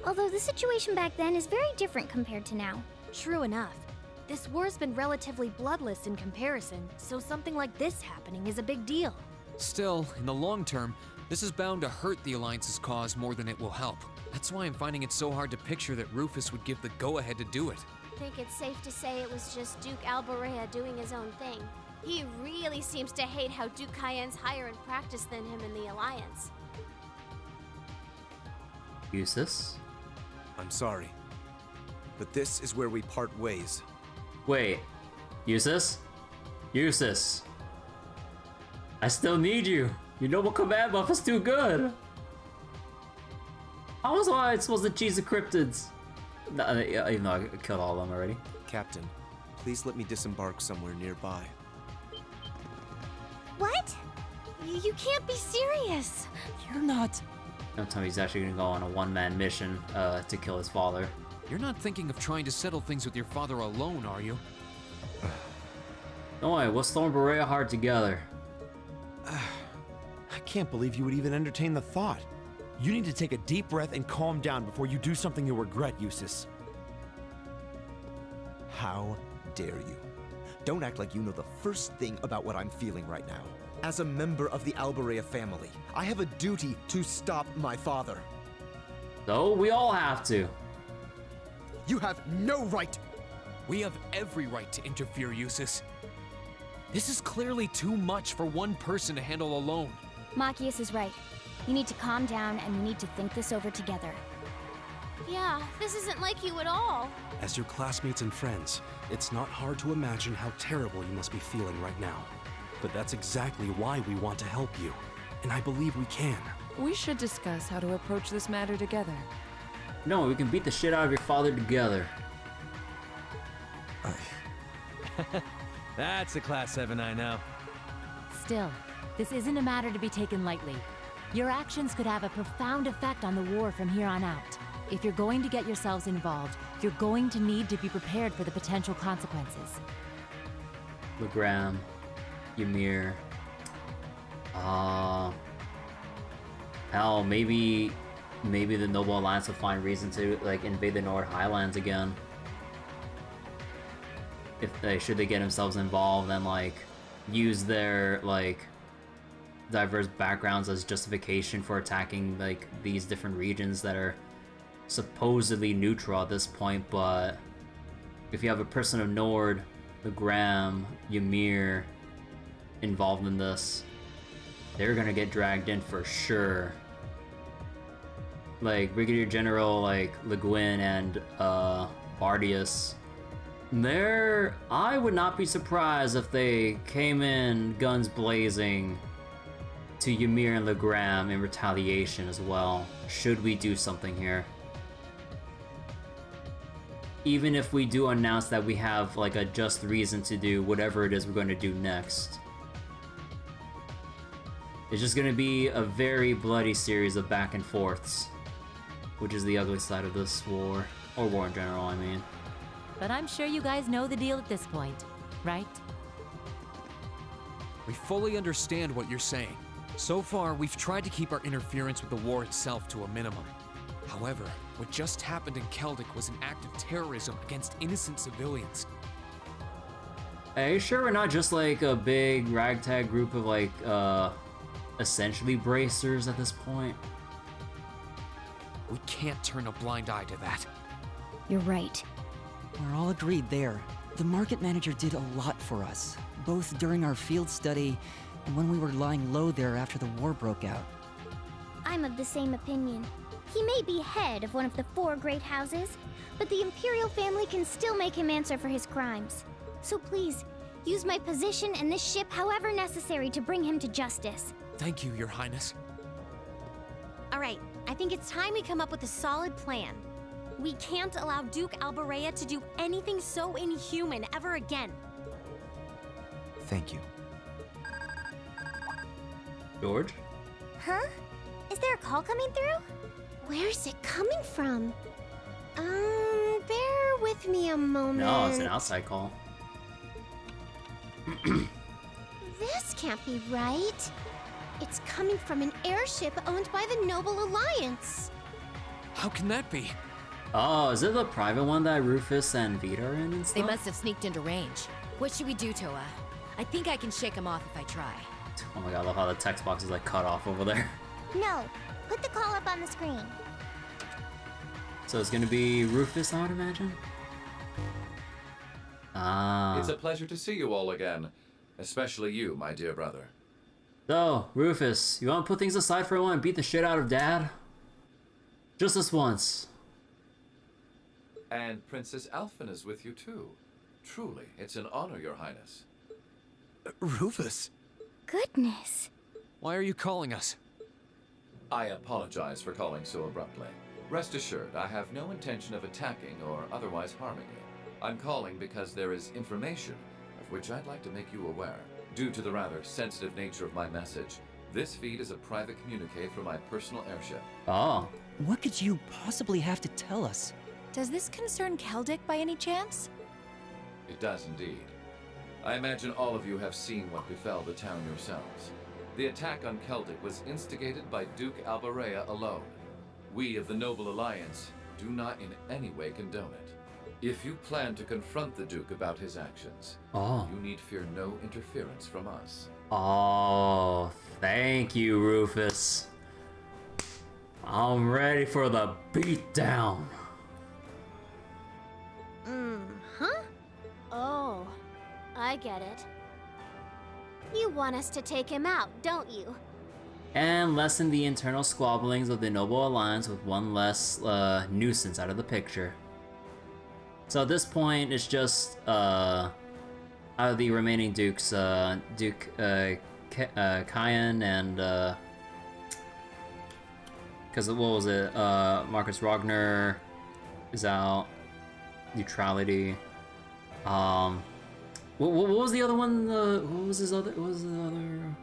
Although the situation back then is very different compared to now. True enough. This war's been relatively bloodless in comparison, so something like this happening is a big deal. Still, in the long term, this is bound to hurt the Alliance's cause more than it will help. That's why I'm finding it so hard to picture that Rufus would give the go-ahead to do it. I think it's safe to say it was just Duke Alborea doing his own thing. He really seems to hate how Duke Cayenne's higher in practice than him in the Alliance. Jusis? I'm sorry, but this is where we part ways. Wait. Jusis? Jusis. I still need you. Your noble command buff is too good. How was I supposed to cheese the cryptids? Even though I killed all of them already. Captain, please let me disembark somewhere nearby. What? You can't be serious. You're not. Don't tell me he's actually gonna go on a one-man mission to kill his father. You're not thinking of trying to settle things with your father alone, are you? Don't worry, we'll storm Berea hard together. I can't believe you would even entertain the thought. You need to take a deep breath and calm down before you do something you'll regret, Jusis. How dare you? Don't act like you know the first thing about what I'm feeling right now. As a member of the Alborea family, I have a duty to stop my father. So we all have to. You have no right. We have every right to interfere, Jusis. This is clearly too much for one person to handle alone. Machias is right. You need to calm down and we need to think this over together. Yeah, this isn't like you at all. As your classmates and friends, it's not hard to imagine how terrible you must be feeling right now. But that's exactly why we want to help you. And I believe we can. We should discuss how to approach this matter together. No, we can beat the shit out of your father together. That's a Class 7 I know. Still, this isn't a matter to be taken lightly. Your actions could have a profound effect on the war from here on out. If you're going to get yourselves involved, you're going to need to be prepared for the potential consequences. Legram, Ymir. Hell, maybe the Noble Alliance will find reason to like invade the Nord Highlands again. If they should they get themselves involved and like use their like diverse backgrounds as justification for attacking like these different regions that are supposedly neutral at this point, but if you have a person of Nord, Legram, Ymir involved in this, they're gonna get dragged in for sure. Like Brigadier General like Le Guin and Bardius, I would not be surprised if they came in guns blazing to Ymir and Legram in retaliation as well, should we do something here. Even if we do announce that we have like a just reason to do whatever it is we're going to do next. It's just going to be a very bloody series of back and forths, which is the ugly side of this war, or war in general, I mean. But I'm sure you guys know the deal at this point, right? We fully understand what you're saying. So far, we've tried to keep our interference with the war itself to a minimum. However, what just happened in Celdic was an act of terrorism against innocent civilians. Are you sure we're not just like a big ragtag group of like, essentially bracers at this point? We can't turn a blind eye to that. You're right. We're all agreed there. The market manager did a lot for us, both during our field study and when we were lying low there after the war broke out. I'm of the same opinion. He may be head of one of the 4 great houses, but the Imperial family can still make him answer for his crimes. So please, use my position and this ship however necessary to bring him to justice. Thank you, Your Highness. All right, I think it's time we come up with a solid plan. We can't allow Duke Alborea to do anything so inhuman ever again. Thank you. George? Huh? Is there a call coming through? Where's it coming from? Bear with me a moment. No, it's an outside call. This can't be right. It's coming from an airship owned by the Noble Alliance. How can that be? Oh, is it the private one that Rufus and Vita are in and stuff? They must have sneaked into range. What should we do, Toa? I think I can shake them off if I try. Oh my god, I love how the text box is like cut off over there. No, put the call up on the screen. So it's gonna be Rufus, I would imagine? Ah. It's a pleasure to see you all again. Especially you, my dear brother. So, Rufus, you wanna put things aside for a while and beat the shit out of Dad? Just this once. And Princess Alphen is with you too. Truly, it's an honor, Your Highness. Rufus? Goodness. Why are you calling us? I apologize for calling so abruptly. Rest assured, I have no intention of attacking or otherwise harming you. I'm calling because there is information of which I'd like to make you aware. Due to the rather sensitive nature of my message, this feed is a private communique from my personal airship. Oh. What could you possibly have to tell us? Does this concern Celdic by any chance? It does indeed. I imagine all of you have seen what befell the town yourselves. The attack on Celdic was instigated by Duke Albarea alone. We of the Noble Alliance do not in any way condone it. If you plan to confront the Duke about his actions, you need fear no interference from us. Oh, thank you, Rufus. I'm ready for the beatdown. Huh? Oh, I get it. You want us to take him out, don't you? And lessen the internal squabblings of the Noble Alliance with one less nuisance out of the picture. So at this point, it's just out of the remaining dukes, Duke Kyan and because what was it? Marcus Ragnar is out. Neutrality. What was the other one? What was his other? What was the other?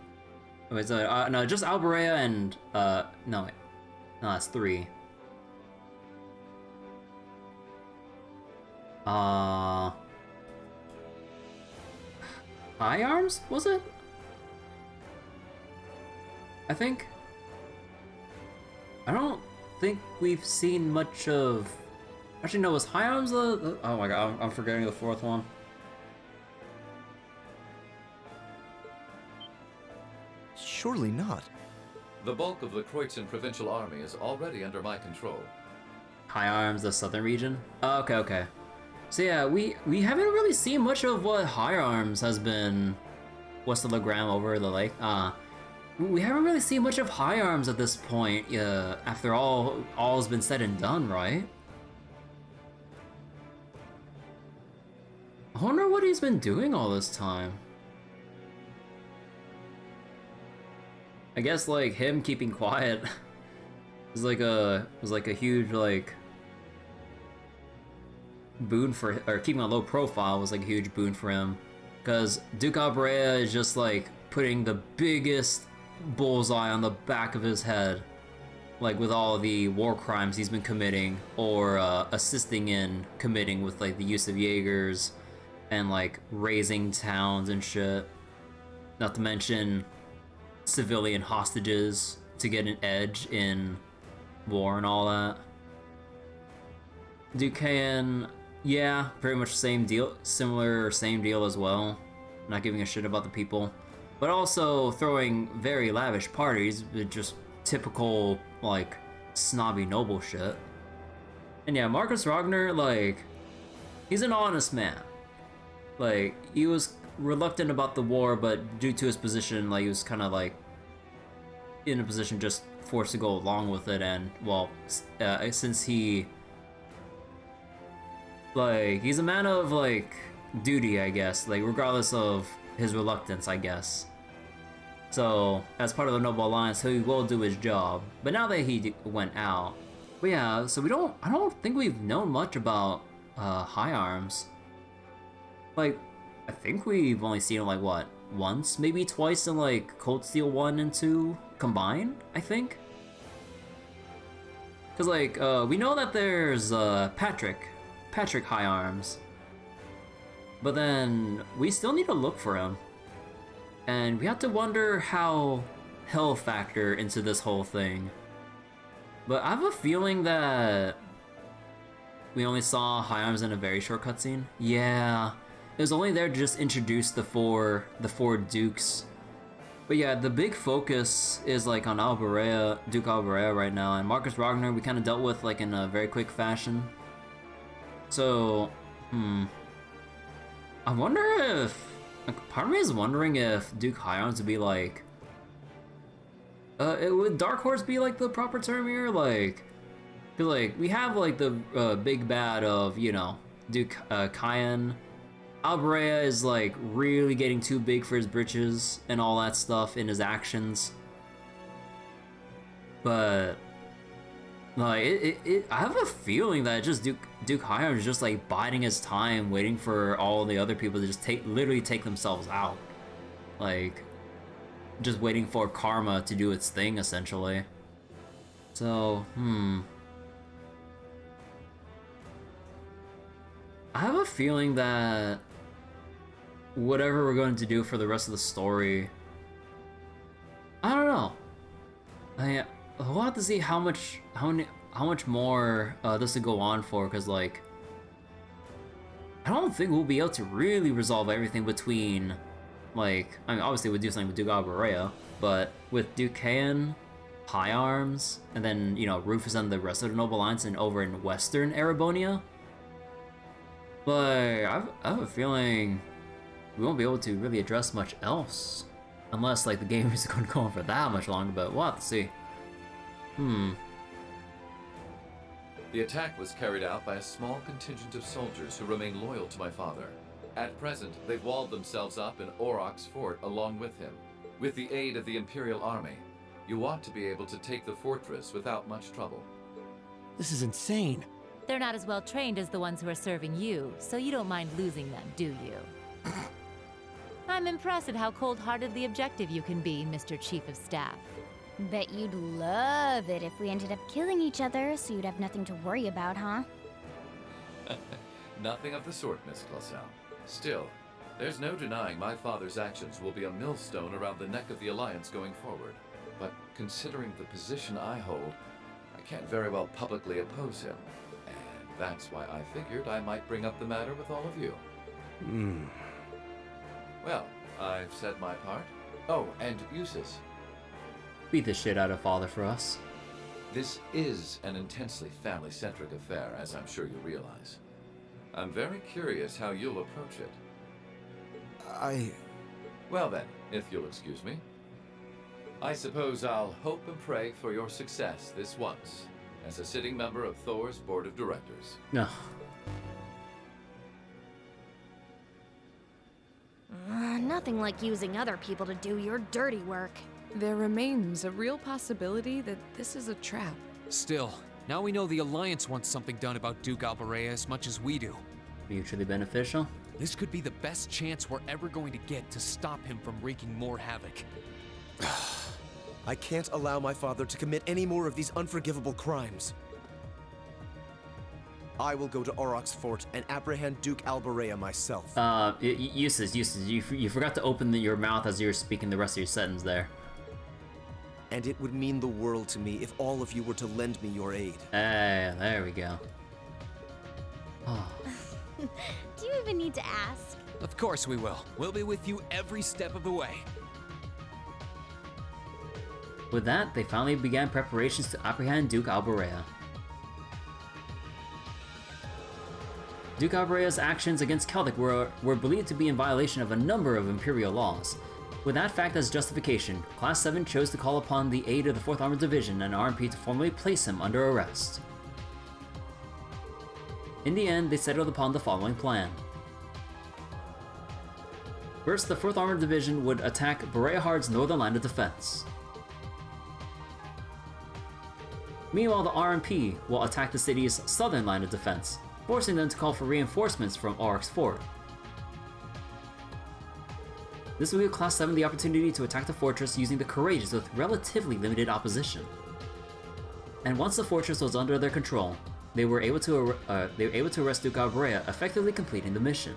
Oh, it's no, just Albarea and no, that's 3. High Arms, was it? I think. I don't think we've seen much of. Actually, no, was High Arms the oh my god, I'm forgetting the 4th one. Surely not. The bulk of the Kreutzen Provincial Army is already under my control. High Arms, the southern region? Oh, okay. So yeah, we haven't really seen much of what High Arms has been west of the Gram over the lake. We haven't really seen much of High Arms at this point, after all's been said and done, right? I wonder what he's been doing all this time. I guess like him keeping quiet was like a huge like boon for, or keeping a low profile was like a huge boon for him, because Duke Albarea is just like putting the biggest bullseye on the back of his head, like with all the war crimes he's been committing or assisting in committing with like the use of Jaegers and like raising towns and shit. Not to mention civilian hostages to get an edge in war and all that. Duquesne, yeah, very much same deal, same deal as well. Not giving a shit about the people, but also throwing very lavish parties with just typical like snobby noble shit. And yeah, Marcus Ragnar, like, he's an honest man. Like, he was reluctant about the war, but due to his position, like, he was kind of like in a position just forced to go along with it. And well, since he, like, he's a man of like duty, I guess, like regardless of his reluctance, I guess. So as part of the Noble Alliance, he will do his job. But now that he went out, but yeah, so I don't think we've known much about High Arms. Like, I think we've only seen him like what, once, maybe twice in like Cold Steel 1 and 2 combined, I think. Cause like, we know that there's Patrick High Arms. But then we still need to look for him. And we have to wonder how he'll factor into this whole thing. But I have a feeling that we only saw High Arms in a very short cutscene. Yeah, it was only there to just introduce the four dukes. But yeah, the big focus is like on Duke Alberea right now, and Marcus Ragnar we kind of dealt with like in a very quick fashion. So, I wonder if, like, part of me is wondering if Duke High Arms would be like, would Dark Horse be like the proper term here? Like, cause like we have like the big bad of, you know, Duke Cayenne. Alberea is like really getting too big for his britches and all that stuff in his actions. But like I have a feeling that just Duke High Arms is just like biding his time, waiting for all the other people to just literally take themselves out. Like, just waiting for karma to do its thing, essentially. So, I have a feeling that whatever we're going to do for the rest of the story, I don't know. We'll have to see how much more this will go on for, because like, I don't think we'll be able to really resolve everything between, like, I mean, obviously we'll do something with Duke Alberea, but with Duke Cayenne, High Arms, and then, you know, Rufus and the rest of the Noble Alliance and over in Western Erebonia, like, I have a feeling we won't be able to really address much else, unless, like, the game is going to go on for that much longer, but we'll have to see. The attack was carried out by a small contingent of soldiers who remain loyal to my father. At present, they've walled themselves up in Aurochs Fort along with him. With the aid of the Imperial Army, you ought to be able to take the fortress without much trouble. This is insane. They're not as well trained as the ones who are serving you, so you don't mind losing them, do you? I'm impressed at how cold-heartedly objective you can be, Mr. Chief of Staff. Bet you'd love it if we ended up killing each other, so you'd have nothing to worry about, huh? Nothing of the sort, Miss Clausel. Still, there's no denying my father's actions will be a millstone around the neck of the Alliance going forward. But considering the position I hold, I can't very well publicly oppose him. And that's why I figured I might bring up the matter with all of you. Well, I've said my part. Oh, and Jusis. Beat the shit out of father for us. This is an intensely family-centric affair, as I'm sure you realize. I'm very curious how you'll approach it. Well then, if you'll excuse me. I suppose I'll hope and pray for your success this once, as a sitting member of Thor's board of directors. No. Nothing like using other people to do your dirty work. There remains a real possibility that this is a trap. Still, now we know the Alliance wants something done about Duke Alberea as much as we do. Mutually beneficial? This could be the best chance we're ever going to get to stop him from wreaking more havoc. I can't allow my father to commit any more of these unforgivable crimes. I will go to Aurochs Fort and apprehend Duke Alberea myself. Jusis, you forgot to open your mouth as you were speaking the rest of your sentence there. And it would mean the world to me if all of you were to lend me your aid. Hey, there we go. Oh. Do you even need to ask? Of course we will. We'll be with you every step of the way. With that, they finally began preparations to apprehend Duke Alberea. Duke Alberea's actions against Celdic were believed to be in violation of a number of Imperial laws. With that fact as justification, Class 7 chose to call upon the aid of the 4th Armored Division and RMP to formally place him under arrest. In the end, they settled upon the following plan. First, the 4th Armored Division would attack Bereahard's northern line of defense. Meanwhile, the RMP will attack the city's southern line of defense, forcing them to call for reinforcements from Aurochs Fort. This will give Class 7 the opportunity to attack the fortress using the Courageous with relatively limited opposition. And once the fortress was under their control, they were able to arrest Duke Albarea, effectively completing the mission.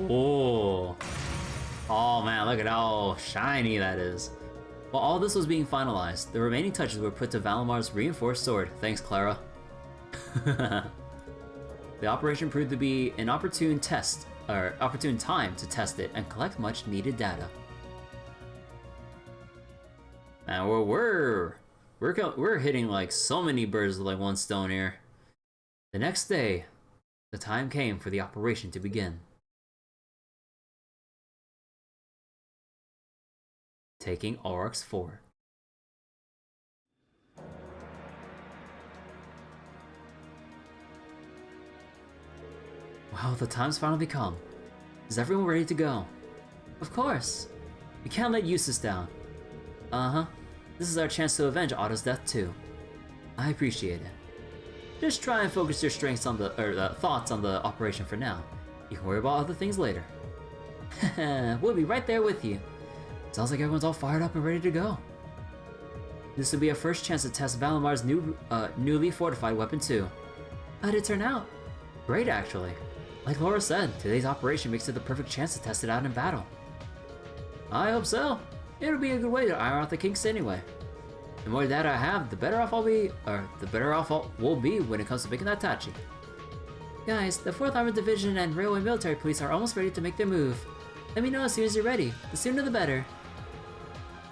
Oh. Oh man, look at how shiny that is. While all this was being finalized, the remaining touches were put to Valamar's reinforced sword. Thanks, Clara. The operation proved to be an opportune time to test it and collect much needed data. And we're hitting like so many birds with like one stone here. The next day, the time came for the operation to begin. Taking Aurochs 4. Wow, the time's finally come. Is everyone ready to go? Of course. We can't let Jusis down. Uh-huh. This is our chance to avenge Otto's death too. I appreciate it. Just try and focus your strengths on the thoughts on the operation for now. You can worry about other things later. We'll be right there with you. Sounds like everyone's all fired up and ready to go. This will be our first chance to test Valamar's newly fortified weapon too. How'd it turn out? Great, actually. Like Laura said, today's operation makes it the perfect chance to test it out in battle. I hope so. It'll be a good way to iron out the kinks anyway. The more data I have, the better off we'll be when it comes to making that Tachi. Guys, the 4th Armored Division and Railway Military Police are almost ready to make their move. Let me know as soon as you're ready. The sooner the better.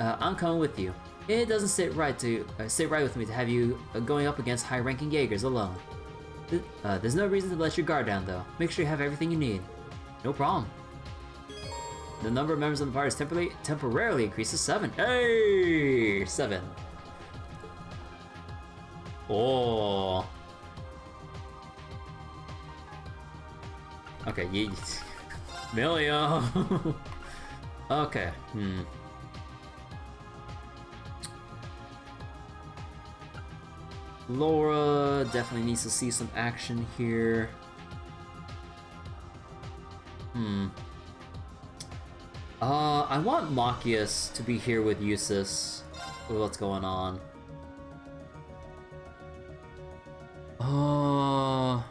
I'm coming with you. It doesn't sit right with me to have you going up against high-ranking Jaegers alone. There's no reason to let your guard down though. Make sure you have everything you need. No problem. The number of members of the party is temporarily increased to 7. Hey! 7. Oh. Okay, Milio. Okay, Laura definitely needs to see some action here. I want Machias to be here with Jusis. What's going on? Oh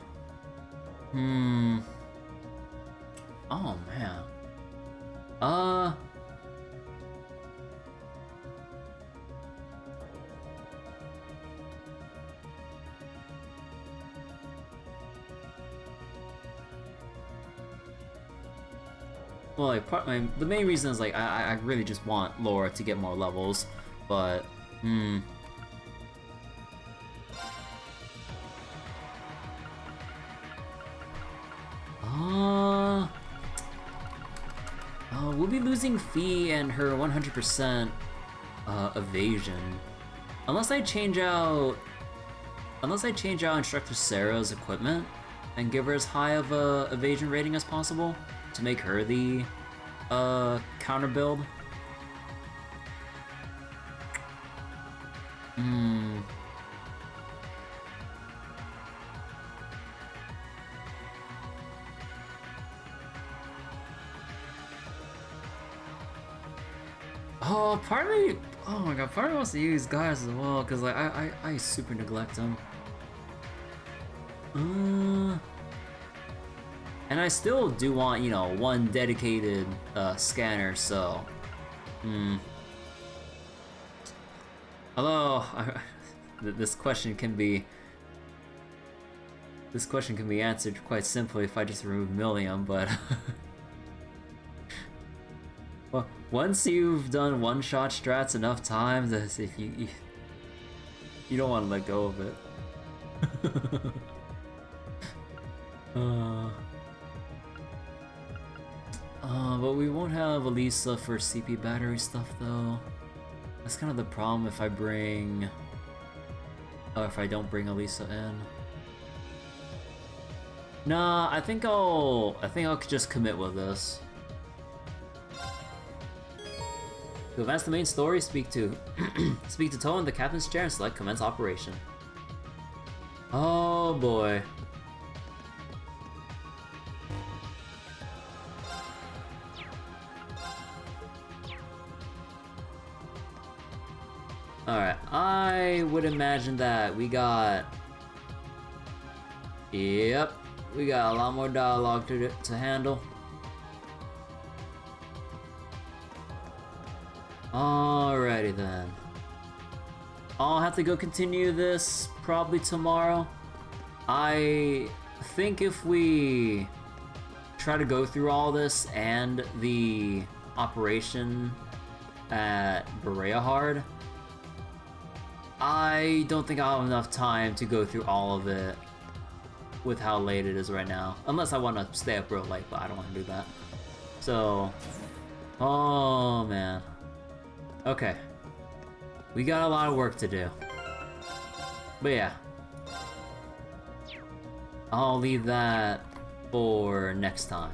man. Well, like, the main reason is like I really just want Laura to get more levels, but we'll be losing Fee and her 100% evasion, unless I change out Instructor Sarah's equipment and give her as high of a evasion rating as possible to make her the counter build. Oh, part of me, oh my god, part of me wants to use guys as well, because like I super neglect them. And I still do want, you know, one dedicated scanner, so although this question can be answered quite simply if I just remove Millium, but well, once you've done one-shot strats enough times, as if you don't want to let go of it. But we won't have Elisa for CP battery stuff though. That's kind of the problem if I bring, if I don't bring Elisa in. Nah, I think I'll just commit with this. To advance the main story, speak to Toa in the captain's chair and select commence operation. Oh boy. Alright, I would imagine that we got... Yep, we got a lot more dialogue to handle. Alrighty then. I'll have to go continue this probably tomorrow. I think if we try to go through all this and the operation at Berea Hard, I don't think I'll have enough time to go through all of it with how late it is right now. Unless I want to stay up real late, but I don't want to do that. So, oh man. Okay. We got a lot of work to do. But yeah. I'll leave that for next time.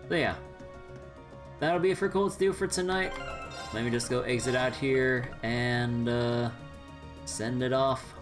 So yeah. That'll be it for Cold Steel for tonight. Let me just go exit out here and send it off.